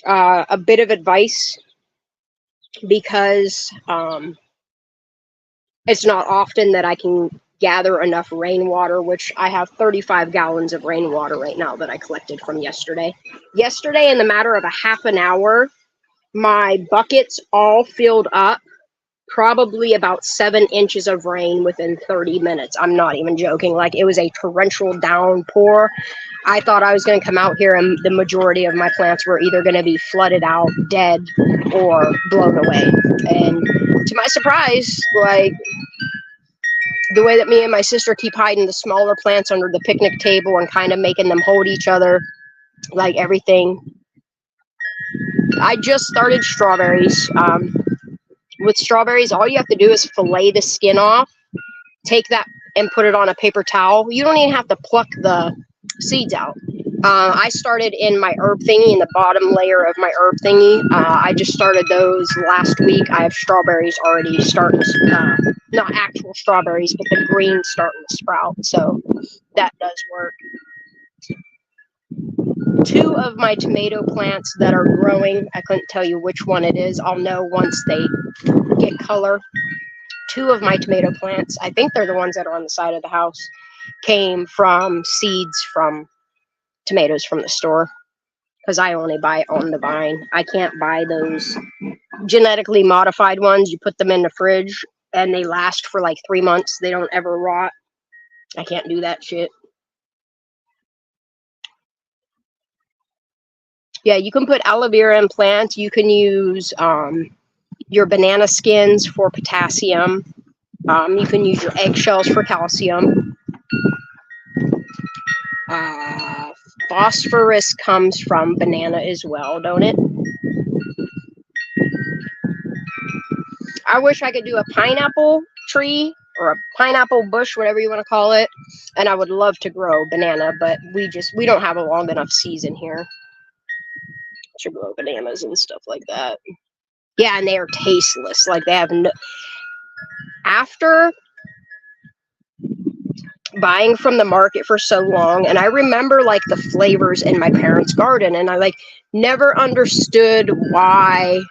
A bit of advice, because it's not often that I can gather enough rainwater, which I have 35 gallons of rainwater right now that I collected from yesterday. Yesterday, in the matter of a half an hour, my buckets all filled up, probably about 7 inches of rain within 30 minutes. I'm not even joking. Like, it was a torrential downpour. I thought I was going to come out here and the majority of my plants were either going to be flooded out, dead, or blown away. And to my surprise, like, the way that me and my sister keep hiding the smaller plants under the picnic table and kind of making them hold each other, like everything. I just started strawberries. With strawberries, all you have to do is fillet the skin off, take that and put it on a paper towel. You don't even have to pluck the seeds out. I started in my herb thingy, in the bottom layer of my herb thingy. I just started those last week. I have strawberries already starting, not actual strawberries, but the green starting to sprout. So that does work. 2 of my tomato plants that are growing, I couldn't tell you which one it is. I'll know once they get color. 2 of my tomato plants, I think they're the ones that are on the side of the house, came from seeds from tomatoes from the store, because I only buy on the vine. I can't buy those genetically modified ones. You put them in the fridge and they last for like 3 months. They don't ever rot. I can't do that shit. Yeah, you can put aloe vera in plants. You can use your banana skins for potassium. You can use your eggshells for calcium. Phosphorus comes from banana as well, don't it? I wish I could do a pineapple tree or a pineapple bush, whatever you want to call it, and I would love to grow banana, but we don't have a long enough season here to grow bananas and stuff like that. Yeah, and they are tasteless. Like, they have no. After buying from the market for so long, and I remember like the flavors in my parents' garden, and I like never understood why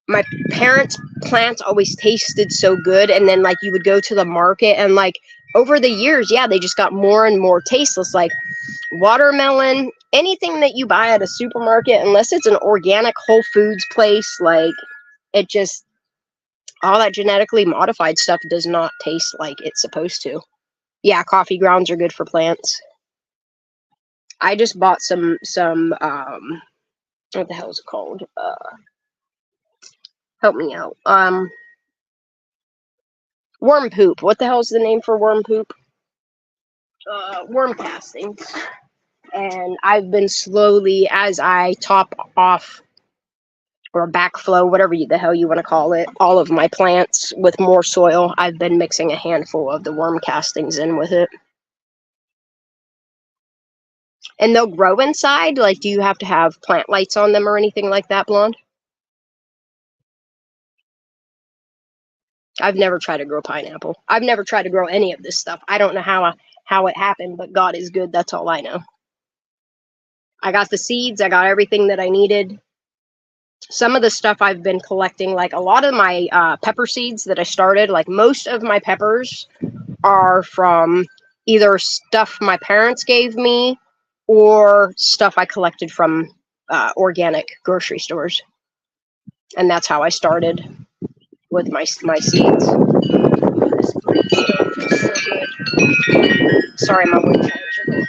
my parents' plants always tasted so good, and then like you would go to the market and like over the years, yeah, they just got more and more tasteless. Like watermelon, anything that you buy at a supermarket, unless it's an organic Whole Foods place, like it just, all that genetically modified stuff does not taste like it's supposed to. Yeah, coffee grounds are good for plants. I just bought some what the hell is it called? Help me out. Worm poop. What the hell is the name for worm poop? Worm castings. And I've been slowly, as I top off or backflow, whatever the hell you want to call it, all of my plants with more soil, I've been mixing a handful of the worm castings in with it. And they'll grow inside? Like, do you have to have plant lights on them or anything like that, Blonde? I've never tried to grow pineapple. I've never tried to grow any of this stuff. I don't know how it happened, but God is good. That's all I know. I got the seeds. I got everything that I needed. Some of the stuff I've been collecting, like a lot of my pepper seeds that I started, like most of my peppers are from either stuff my parents gave me or stuff I collected from organic grocery stores. And that's how I started with my seeds. Sorry, my wind chimes are going off.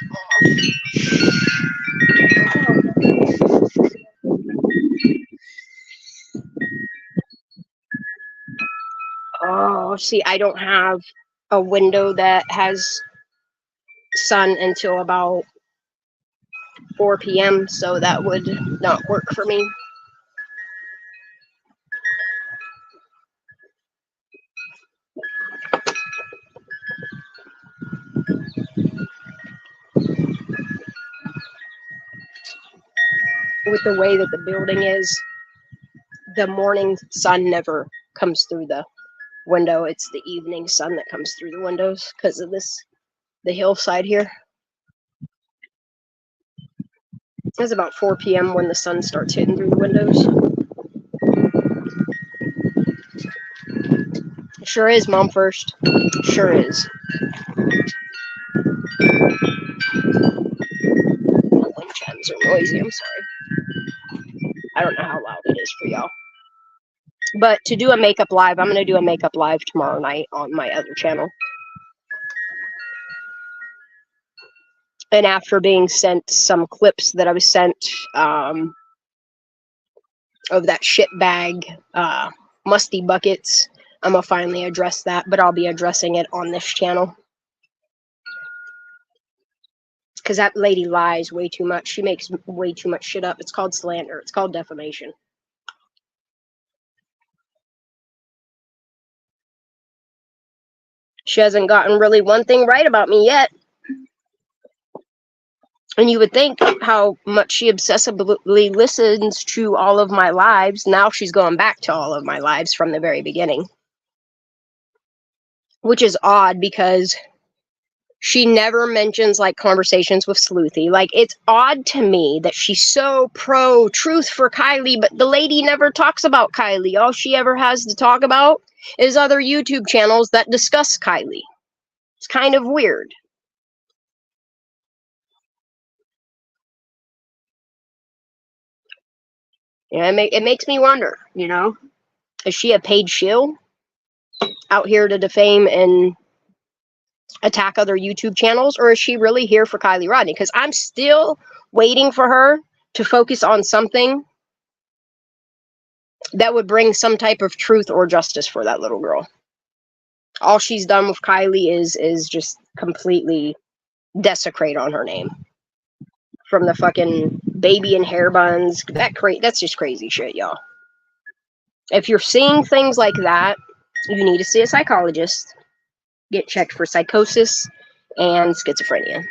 Oh, see, I don't have a window that has sun until about 4 p.m., so that would not work for me. with the way that the building is, the morning sun never comes through the window. It's the evening sun that comes through the windows because of the hillside here. It's about 4 p.m. when the sun starts hitting through the windows. Sure is, Mom First. Sure is. The wind chimes are noisy. I'm sorry. I don't know how loud it is for y'all. But to do a makeup live, I'm going to do a makeup live tomorrow night on my other channel. And after being sent some clips that I was sent of that shit bag, musty buckets, I'm going to finally address that. But I'll be addressing it on this channel. Because that lady lies way too much. She makes way too much shit up. It's called slander. It's called defamation. She hasn't gotten really one thing right about me yet. And you would think how much she obsessively listens to all of my lives. Now she's going back to all of my lives from the very beginning. Which is odd because she never mentions like conversations with Sleuthy. Like, it's odd to me that she's so pro truth for Kylie, but the lady never talks about Kylie. All she ever has to talk about is other YouTube channels that discuss Kylie. It's kind of weird. Yeah, it makes me wonder, you know, is she a paid shill out here to defame and attack other YouTube channels, or is she really here for Kylie Rodney? Because I'm still waiting for her to focus on something that would bring some type of truth or justice for that little girl. All she's done with Kylie is just completely desecrate on her name. From the fucking baby and hair buns, that's just crazy shit, y'all. If you're seeing things like that, you need to see a psychologist. Get checked for psychosis and schizophrenia.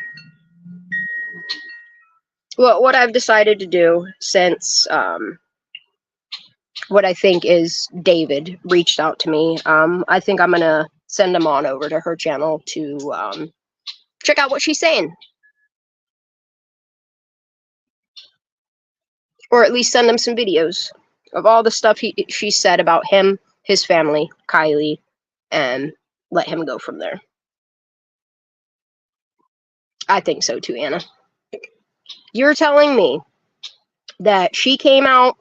Well, what I've decided to do since what I think is David reached out to me, I think I'm going to send him on over to her channel to check out what she's saying. Or at least send him some videos of all the stuff she said about him, his family, Kylie, and let him go from there. I think so too, Anna. You're telling me that she came out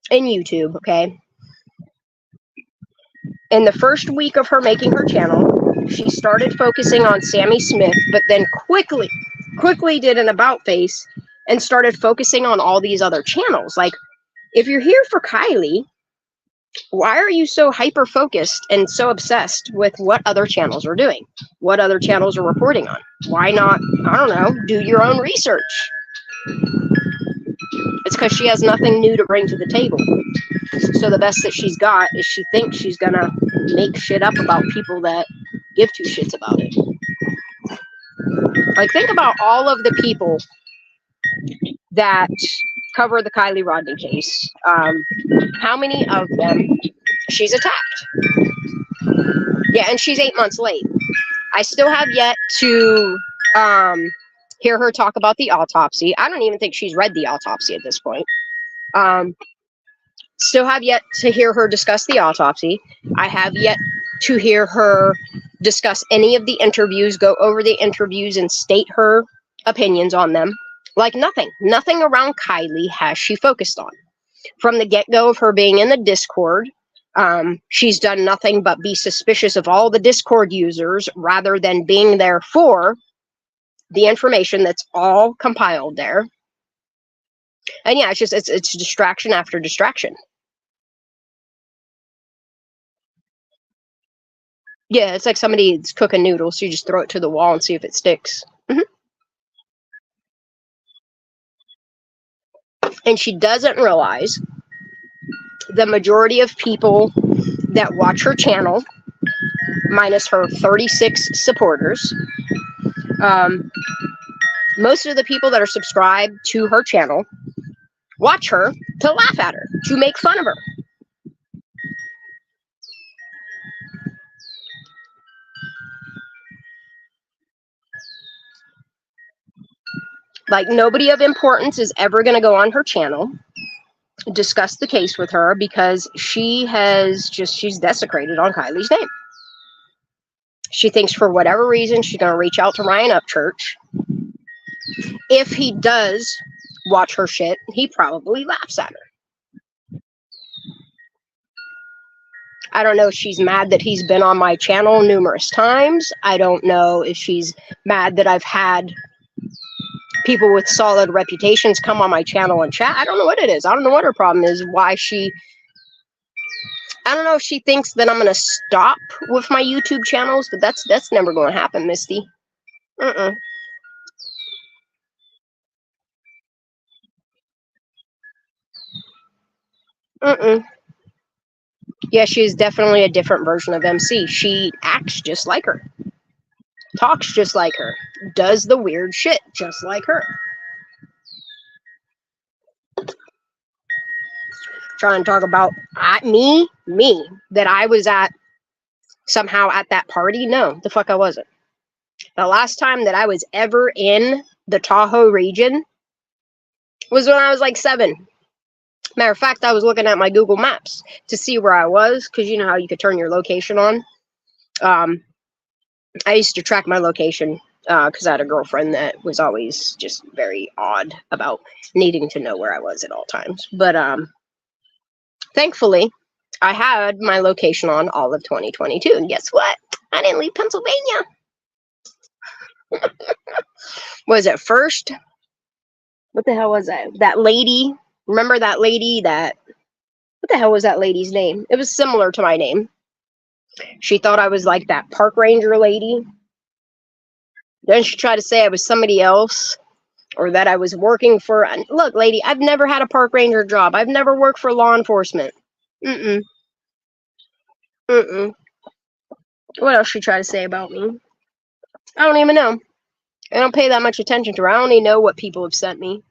in YouTube, okay? In the first week of her making her channel, she started focusing on Sammy Smith, but then quickly did an about face and started focusing on all these other channels. Like, if you're here for Kylie, why are you so hyper focused and so obsessed with what other channels are doing? What other channels are reporting on? Why not, I don't know, do your own research? It's because she has nothing new to bring to the table. So the best that she's got is she thinks she's gonna make shit up about people that give two shits about it. Like, think about all of the people that cover the Kylie Rodney case. How many of them she's attacked? Yeah, and she's 8 months late. I still have yet to hear her talk about the autopsy. I don't even think she's read the autopsy at this point. Still have yet to hear her discuss the autopsy. I have yet to hear her discuss any of the interviews, go over the interviews and state her opinions on them. Like, nothing around Kylie has she focused on. From the get-go of her being in the Discord, she's done nothing but be suspicious of all the Discord users rather than being there for the information that's all compiled there. And yeah, it's distraction after distraction. Yeah, it's like somebody's cooking noodles, so you just throw it to the wall and see if it sticks. And she doesn't realize the majority of people that watch her channel, minus her 36 supporters, most of the people that are subscribed to her channel watch her to laugh at her, to make fun of her. Like, nobody of importance is ever going to go on her channel, discuss the case with her, because she's desecrated on Kylie's name. She thinks for whatever reason she's going to reach out to Ryan Upchurch. If he does watch her shit, he probably laughs at her. I don't know if she's mad that he's been on my channel numerous times. I don't know if she's mad that I've had people with solid reputations come on my channel and chat. I don't know what it is. I don't know what her problem is. I don't know if she thinks that I'm going to stop with my YouTube channels, but that's never going to happen, Misty. Mm-mm. Mm-mm. Yeah, she is definitely a different version of MC. She acts just like her. Talks just like her. Does the weird shit just like her. Trying to talk about me, that I was somehow at that party. No, the fuck I wasn't. The last time that I was ever in the Tahoe region was when I was like 7. Matter of fact, I was looking at my Google Maps to see where I was, because you know how you could turn your location on. I used to track my location because I had a girlfriend that was always just very odd about needing to know where I was at all times. But thankfully, I had my location on all of 2022. And guess what? I didn't leave Pennsylvania. Was it first? What the hell was that? That lady. Remember that lady what the hell was that lady's name? It was similar to my name. She thought I was like that park ranger lady. Then she tried to say I was somebody else, or that I was working for. Look, lady, I've never had a park ranger job. I've never worked for law enforcement. Mm-mm. Mm-mm. What else she tried to say about me? I don't even know. I don't pay that much attention to her. I only know what people have sent me,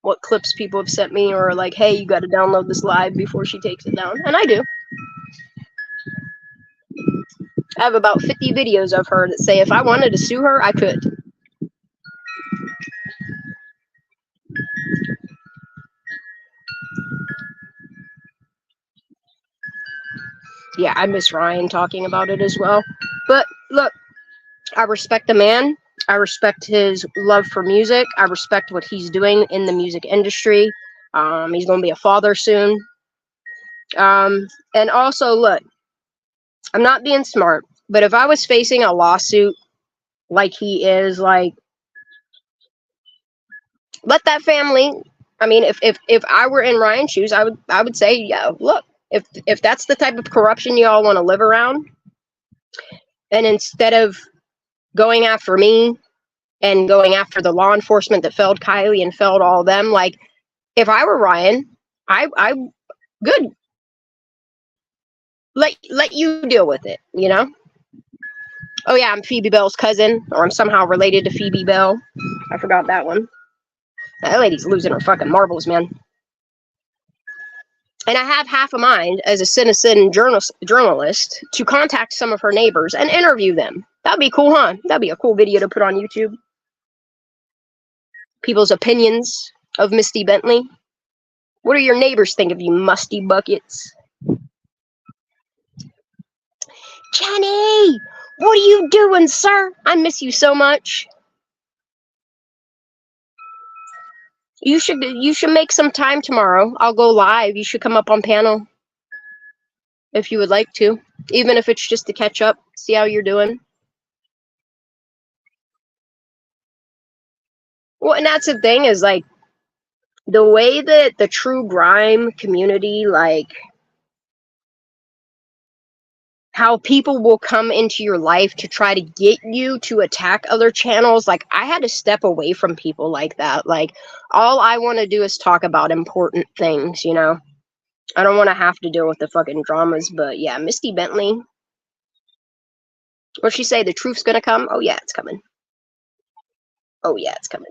what clips people have sent me, or like, hey, you got to download this live before she takes it down. And I do. I have about 50 videos of her that say if I wanted to sue her, I could. Yeah, I miss Ryan talking about it as well. But look, I respect the man. I respect his love for music. I respect what he's doing in the music industry. He's going to be a father soon. And also, look, I'm not being smart, but if I was facing a lawsuit like he is, like, let that family. I mean, if I were in Ryan's shoes, I would say, yeah, look, if that's the type of corruption you all want to live around, and instead of going after me and going after the law enforcement that failed Kylie and failed all of them, like, if I were Ryan, I good. Let you deal with it, you know? Oh yeah, I'm Phoebe Bell's cousin, or I'm somehow related to Phoebe Bell. I forgot that one. That lady's losing her fucking marbles, man. And I have half a mind as a citizen journalist to contact some of her neighbors and interview them. That'd be cool, huh? That'd be a cool video to put on YouTube. People's opinions of Misty Bentley. What do your neighbors think of you, musty buckets? Jenny, what are you doing, sir? I miss you so much. You should make some time tomorrow. I'll go live. You should come up on panel if you would like to, even if it's just to catch up, see how you're doing. Well, and that's the thing, is like the way that the true grime community, like how people will come into your life to try to get you to attack other channels. Like, I had to step away from people like that. Like, all I want to do is talk about important things, you know? I don't want to have to deal with the fucking dramas. But yeah, Misty Bentley. What'd she say? The truth's gonna come? Oh yeah, it's coming. Oh yeah, it's coming.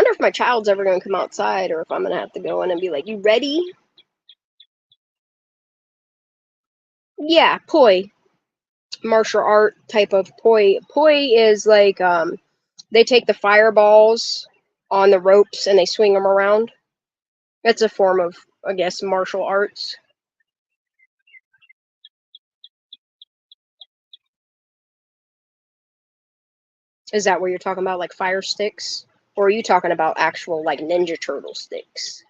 Wonder if my child's ever gonna come outside, or if I'm gonna have to go in and be like, "You ready?" Yeah, poi, martial art type of poi. Poi is like they take the fireballs on the ropes and they swing them around. It's a form of, I guess, martial arts. Is that what you're talking about, like fire sticks? Or are you talking about actual, like, Ninja Turtle sticks?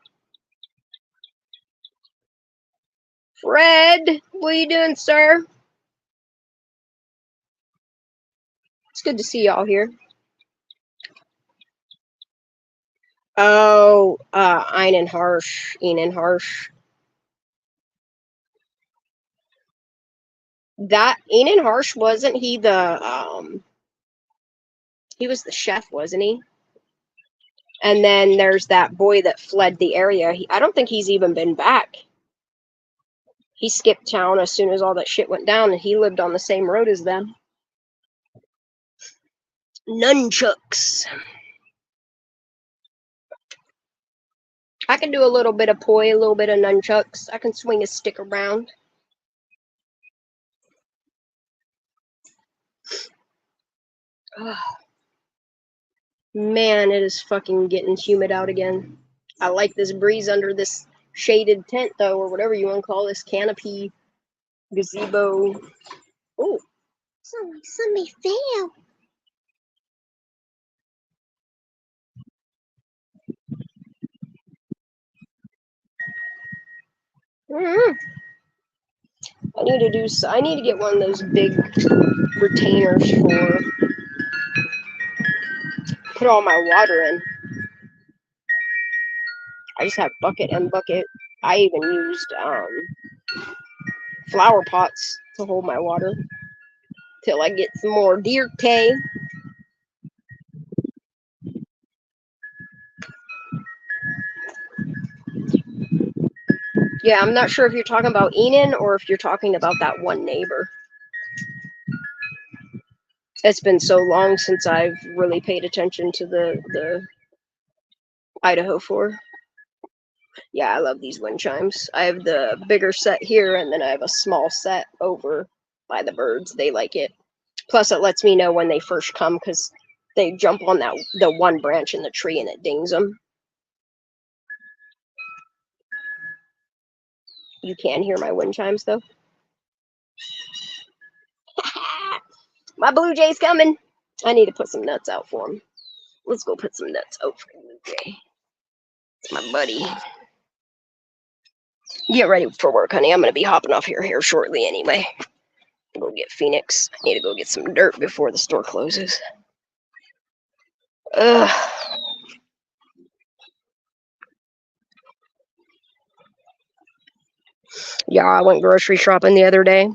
Fred, what are you doing, sir? It's good to see y'all here. Oh, Einen Harsh. Enan Harsh. That Enan Harsh, wasn't he he was the chef, wasn't he? And then there's that boy that fled the area. I don't think he's even been back. He skipped town as soon as all that shit went down, and he lived on the same road as them. Nunchucks. I can do a little bit of poi, a little bit of nunchucks. I can swing a stick around. Ugh. Man, it is fucking getting humid out again. I like this breeze under this shaded tent, though, or whatever you want to call this canopy, gazebo. Oh, somebody fell. Mm-hmm. I need to do. I need to get one of those big retainers for put all my water in. I just have bucket and bucket. I even used flower pots to hold my water till I get some more deer K. Yeah, I'm not sure if you're talking about Enon or if you're talking about that one neighbor. It's been so long since I've really paid attention to the Idaho 4. Yeah, I love these wind chimes. I have the bigger set here, and then I have a small set over by the birds. They like it. Plus, it lets me know when they first come because they jump on the one branch in the tree and it dings them. You can hear my wind chimes though. My blue jay's coming. I need to put some nuts out for him. Let's go put some nuts out for the blue jay. It's my buddy. Get ready for work, honey. I'm gonna be hopping off here shortly anyway. Go get Phoenix. I need to go get some dirt before the store closes. Ugh. Yeah, I went grocery shopping the other day,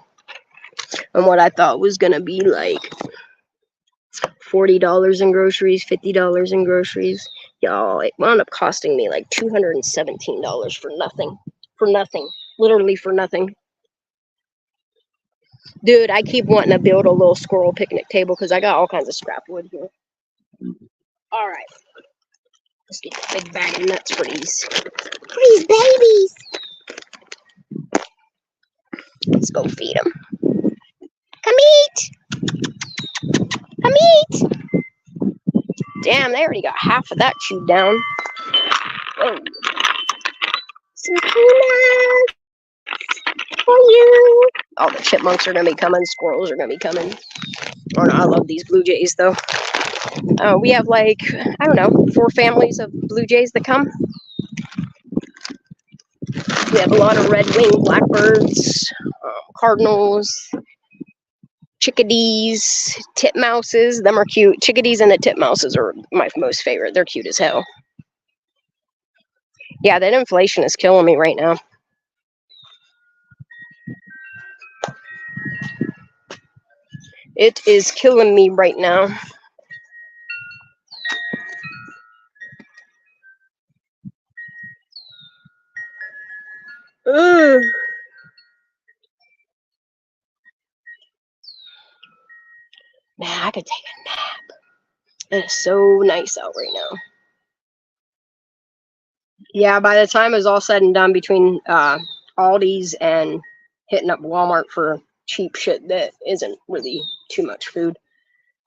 and what I thought was gonna be like $40 in groceries, $50 in groceries, y'all, it wound up costing me like $217 for nothing. For nothing. Literally for nothing. Dude, I keep wanting to build a little squirrel picnic table because I got all kinds of scrap wood here. All right. Let's get a big bag of nuts for these babies. Let's go feed them. Come eat. Come eat. Damn, they already got half of that chewed down. Oh. Some peanuts for you. All the chipmunks are going to be coming. Squirrels are going to be coming. Oh, no, I love these blue jays, though. We have like, I don't know, 4 families of blue jays that come. We have a lot of red-winged blackbirds, cardinals, chickadees, titmouses. Them are cute. Chickadees and the titmouses are my most favorite. They're cute as hell. Yeah, that inflation is killing me right now. It is killing me right now. Ugh. Man, I could take a nap. It is so nice out right now. Yeah, by the time it was all said and done between Aldi's and hitting up Walmart for cheap shit that isn't really too much food,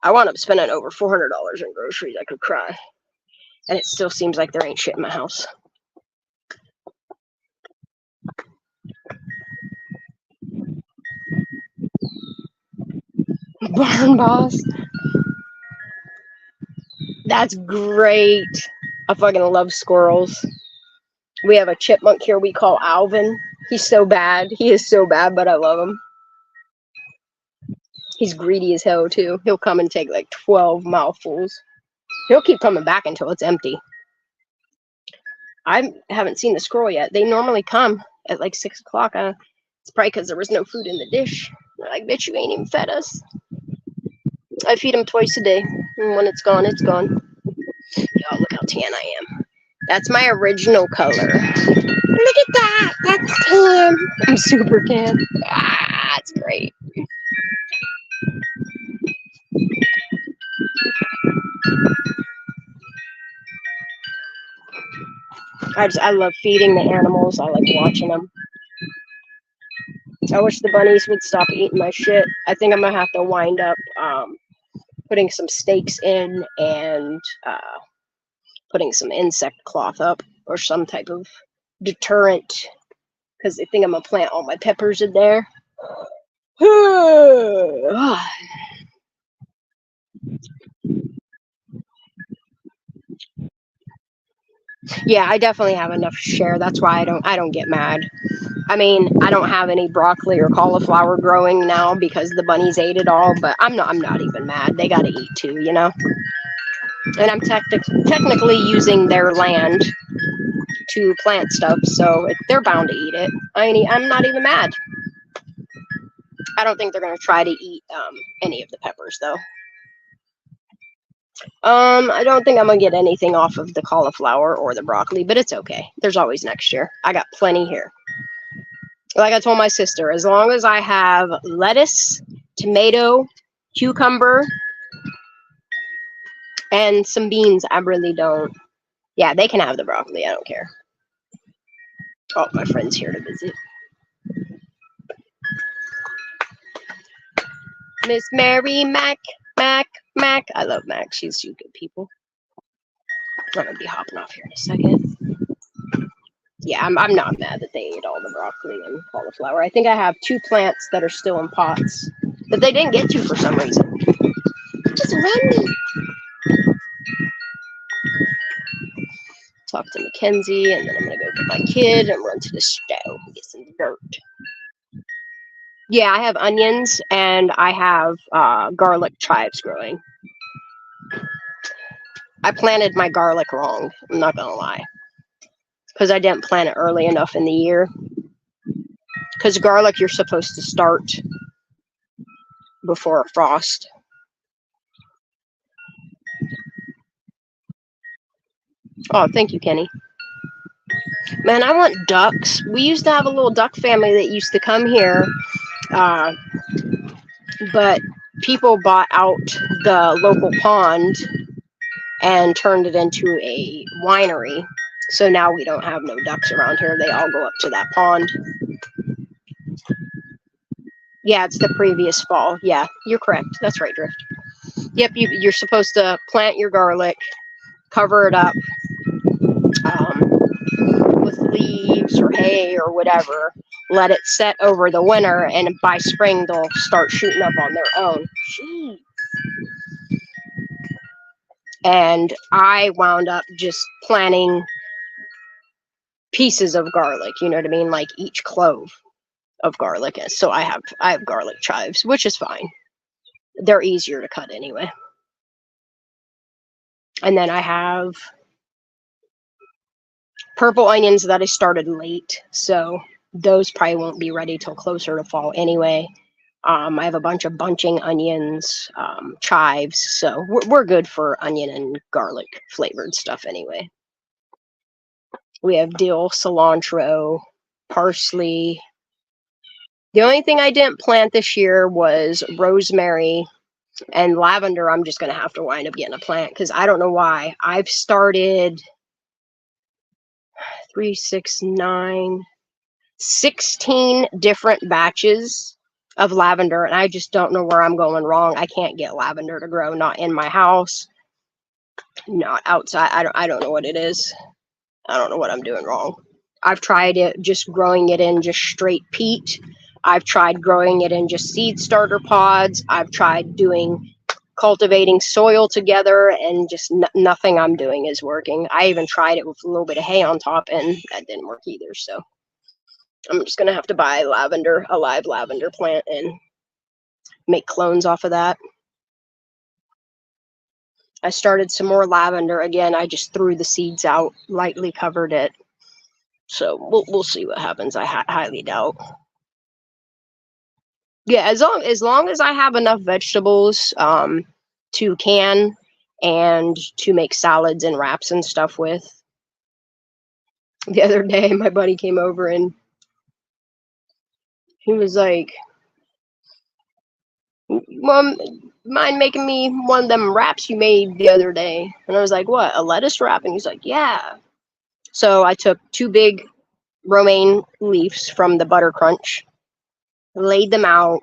I wound up spending over $400 in groceries. I could cry. And it still seems like there ain't shit in my house. Barn Boss. That's great. I fucking love squirrels. We have a chipmunk here we call Alvin. He's so bad. He is so bad, but I love him. He's greedy as hell, too. He'll come and take like 12 mouthfuls. He'll keep coming back until it's empty. I haven't seen the squirrel yet. They normally come at like 6 o'clock. It's probably because there was no food in the dish. They're like, bitch, you ain't even fed us. I feed them twice a day. And when it's gone, it's gone. Y'all, look how tan I am. That's my original color. Look at that. That's tan. I'm super tan. Ah, that's great. I love feeding the animals. I like watching them. I wish the bunnies would stop eating my shit. I think I'm gonna have to wind up putting some stakes in and putting some insect cloth up or some type of deterrent because they think I'm gonna plant all my peppers in there. Yeah, I definitely have enough to share. That's why I don't get mad. I mean, I don't have any broccoli or cauliflower growing now because the bunnies ate it all, but I'm not even mad. They got to eat too, you know? And I'm technically using their land to plant stuff, so they're bound to eat it. I'm not even mad. I don't think they're going to try to eat any of the peppers though. I don't think I'm gonna get anything off of the cauliflower or the broccoli, but it's okay. There's always next year. I got plenty here. Like I told my sister, as long as I have lettuce, tomato, cucumber, and some beans, I really don't. Yeah, they can have the broccoli. I don't care. Oh, my friend's here to visit. Miss Mary Mac. I love Mac. She's good people. I'm gonna be hopping off here in a second. Yeah, I'm not mad that they ate all the broccoli and cauliflower. I think I have 2 plants that are still in pots that they didn't get to for some reason. Just run me. Talk to Mackenzie, and then I'm gonna go get my kid and run to the stove and get some dirt. Yeah, I have onions and I have garlic chives growing. I planted my garlic wrong. I'm not gonna lie, because I didn't plant it early enough in the year. Because garlic, you're supposed to start before a frost. Oh, thank you, Kenny. Man, I want ducks. We used to have a little duck family that used to come here, but people bought out the local pond and turned it into a winery. So now we don't have no ducks around here. They all go up to that pond. Yeah, it's the previous fall. Yeah, you're correct. That's right, Drift. Yep, you're supposed to plant your garlic, cover it up with leaves or hay or whatever, let it set over the winter, and by spring they'll start shooting up on their own. Jeez. And I wound up just planting pieces of garlic, you know what I mean, like each clove of garlic. So I have garlic chives, which is fine. They're easier to cut anyway. And then I have purple onions that I started late, so those probably won't be ready till closer to fall anyway. I have a bunch of bunching onions, chives, so we're good for onion and garlic flavored stuff anyway. We have dill, cilantro, parsley. The only thing I didn't plant this year was rosemary and lavender. I'm just going to have to wind up getting a plant because I don't know why. I've started 3, 6, 9, 16 different batches of lavender, and I just don't know where I'm going wrong. I can't get lavender to grow, not in my house, not outside. I don't know what it is. I don't know what I'm doing wrong. I've tried it just growing it in just straight peat. I've tried growing it in just seed starter pods. I've tried cultivating soil together, and just nothing I'm doing is working. I even tried it with a little bit of hay on top, and that didn't work either. So I'm just gonna have to buy a live lavender plant, and make clones off of that. I started some more lavender again. I just threw the seeds out, lightly covered it. So we'll see what happens. I highly doubt. Yeah, as long as I have enough vegetables to can and to make salads and wraps and stuff with. The other day, my buddy came over and he was like, "Mom, mind making me one of them wraps you made the other day?" And I was like, "What, a lettuce wrap?" And he's like, "Yeah." So I took 2 big romaine leaves from the butter crunch, laid them out,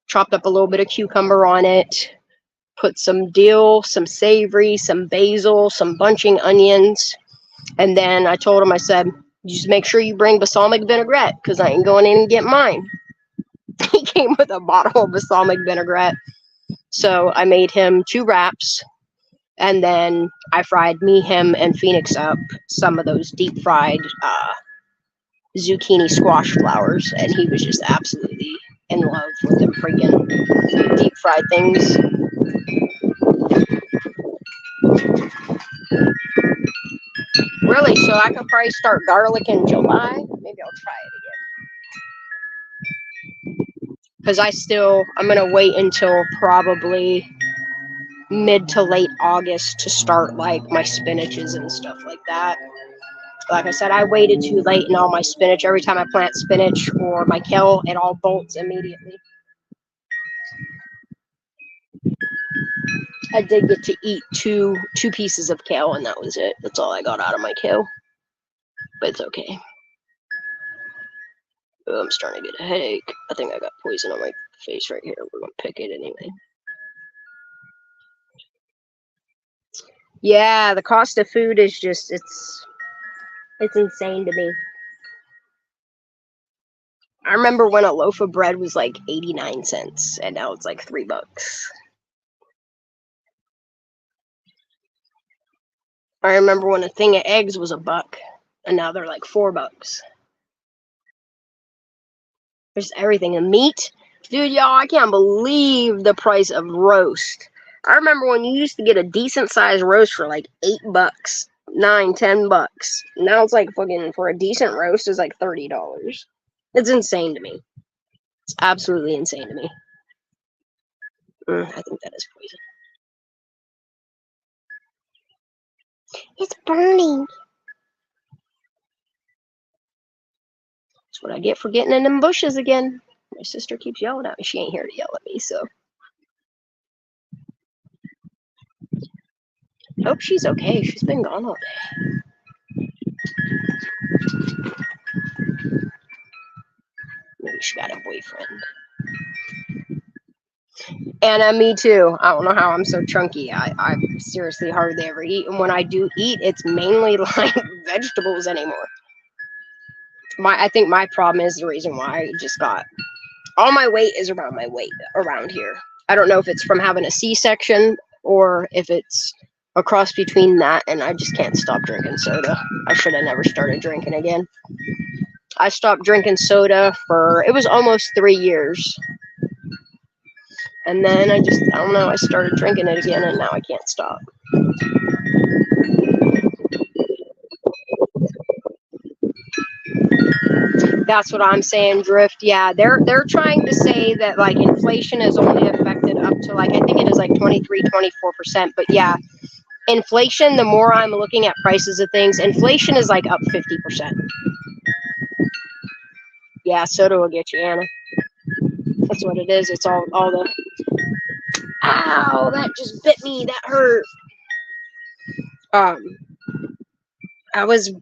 chopped up a little bit of cucumber on it, put some dill, some savory, some basil, some bunching onions, and then I told him, I said, "Just make sure you bring balsamic vinaigrette, because I ain't going in and get mine." He came with a bottle of balsamic vinaigrette. So I made him 2 wraps, and then I fried him, and Phoenix up some of those deep fried zucchini squash flowers, and he was just absolutely in love with the friggin' deep fried things. Really? So I could probably start garlic in July? Maybe I'll try it again. Because I'm going to wait until probably mid to late August to start like my spinaches and stuff like that. Like I said, I waited too late in all my spinach. Every time I plant spinach or my kale, it all bolts immediately. I did get to eat two pieces of kale, and that was it. That's all I got out of my kale. But it's okay. Oh, I'm starting to get a headache. I think I got poison on my face right here. We're going to pick it anyway. Yeah, the cost of food is just, it's insane to me. I remember when a loaf of bread was like 89 cents, and now it's like $3. I remember when a thing of eggs was $1, and now they're like $4. There's everything. And meat, dude, y'all, I can't believe the price of roast. I remember when you used to get a decent sized roast for like $8, $9, $10. Now it's like fucking, for a decent roast is like $30. It's insane to me. It's absolutely insane to me. I think that is poison. It's burning. That's what I get for getting in them bushes again. My sister keeps yelling at me. She ain't here to yell at me, so. Hope she's okay. She's been gone all day. Maybe she got a boyfriend. Anna, me too. I don't know how I'm so chunky. I seriously hardly ever eat. And when I do eat, it's mainly like vegetables anymore. I think my problem is the reason why I just got all my weight is around my weight around here. I don't know if it's from having a C-section or if it's a cross between that and I just can't stop drinking soda. I should have never started drinking again. I stopped drinking soda it was almost 3 years. And then I don't know, I started drinking it again and now I can't stop. That's what I'm saying, Drift. Yeah, they're trying to say that like inflation is only affected up to like, I think it is like 23, 24%. But yeah, inflation, the more I'm looking at prices of things, inflation is like up 50%. Yeah, soda will get you, Anna. That's what it is. It's all the, ow, that just bit me. That hurt. I was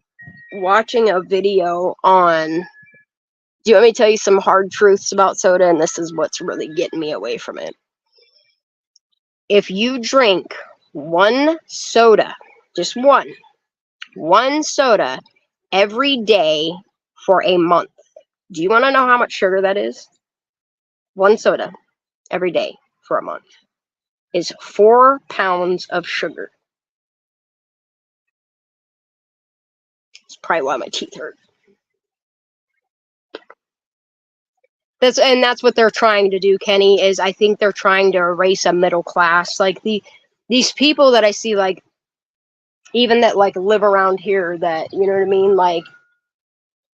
watching a video on, do you want me to tell you some hard truths about soda? And this is what's really getting me away from it. If you drink one soda, just one soda every day for a month, do you want to know how much sugar that is? One soda every day for a month is 4 pounds of sugar. That's probably why my teeth hurt. That's what they're trying to do, Kenny, is I think they're trying to erase a middle class. Like these people that I see, like, even that like live around here, that, you know what I mean, like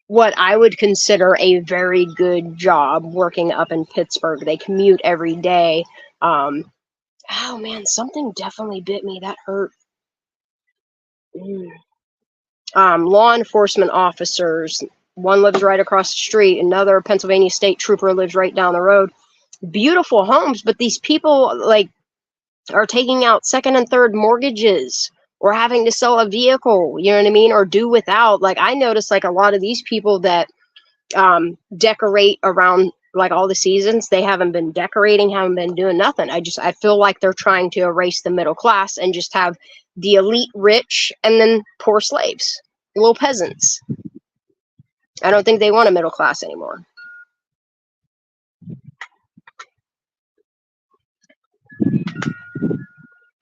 what I would consider a very good job working up in Pittsburgh. They commute every day. Oh man, something definitely bit me. That hurt. Law enforcement officers. One lives right across the street. Another Pennsylvania state trooper lives right down the road. Beautiful homes, but these people like are taking out second and third mortgages or having to sell a vehicle, you know what I mean, or do without. Like I noticed like a lot of these people that decorate around like all the seasons, they haven't been decorating, haven't been doing nothing. I feel like they're trying to erase the middle class and just have the elite rich and then poor slaves, little peasants. I don't think they want a middle class anymore.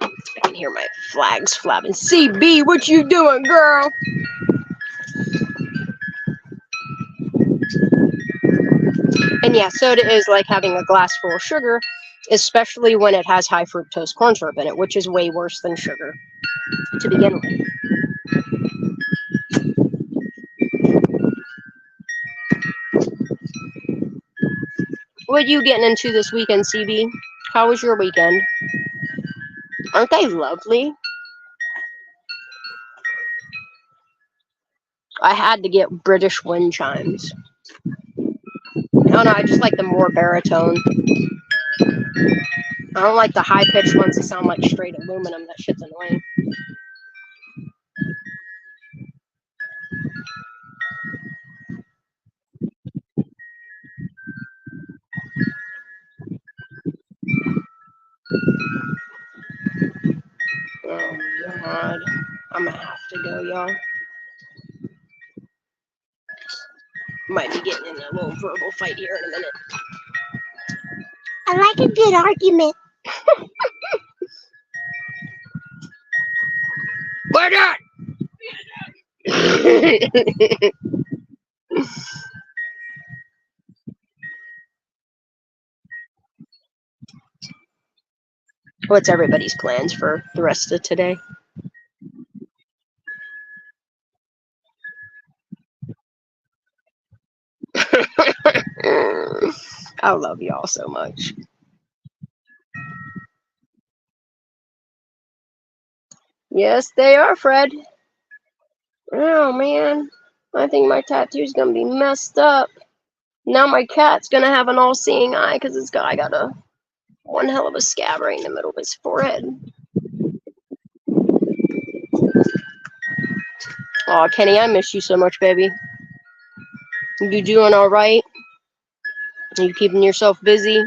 I can hear my flags flapping. CB, what you doing, girl? And yeah, soda is like having a glass full of sugar, especially when it has high fructose corn syrup in it, which is way worse than sugar to begin with. What are you getting into this weekend, CB? How was your weekend? Aren't they lovely? I had to get British wind chimes. I don't know, I just like the more baritone. I don't like the high-pitched ones that sound like straight aluminum. That shit's annoying. Oh, God. I'm gonna have to go, y'all. Might be getting in a little verbal fight here in a minute. I like a good argument. Why not? What's everybody's plans for the rest of today? I love y'all so much. Yes, they are, Fred. Oh, man. I think my tattoo's gonna be messed up. Now my cat's gonna have an all-seeing eye because this guy got one hell of a scab right in the middle of his forehead. Aw, Kenny, I miss you so much, baby. You doing all right? Are you keeping yourself busy?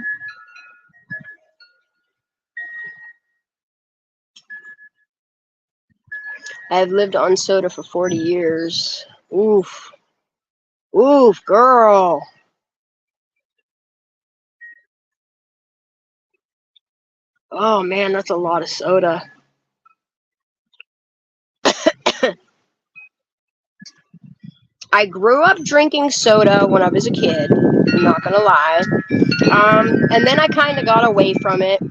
I've lived on soda for 40 years. Oof. Oof, girl. Oh, man, that's a lot of soda. I grew up drinking soda when I was a kid. I'm not going to lie. And then I kind of got away from it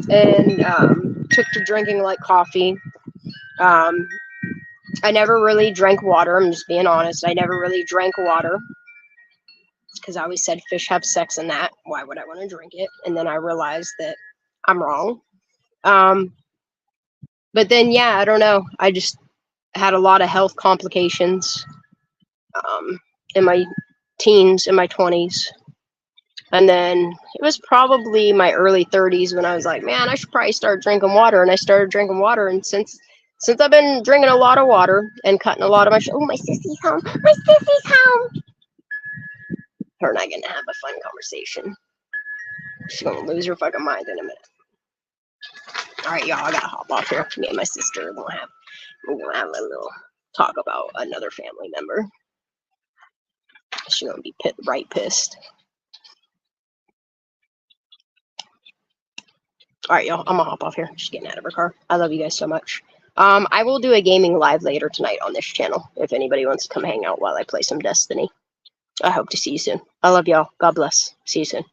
and took to drinking like coffee. I never really drank water. I'm just being honest. I never really drank water because I always said fish have sex in that. Why would I want to drink it? And then I realized that I'm wrong. But then, yeah, I don't know. I just had a lot of health complications in my teens, in my 20s. And then it was probably my early 30s when I was like, man, I should probably start drinking water. And I started drinking water. And since Since I've been drinking a lot of water and cutting a lot of my oh, my sissy's home. My sissy's home. Her and I gonna have a fun conversation. She's gonna lose her fucking mind in a minute. All right, y'all, I gotta hop off here. Me and my sister we're gonna have a little talk about another family member. She's gonna be right pissed. All right, y'all, I'm gonna hop off here. She's getting out of her car. I love you guys so much. I will do a gaming live later tonight on this channel if anybody wants to come hang out while I play some Destiny. I hope to see you soon. I love y'all. God bless. See you soon.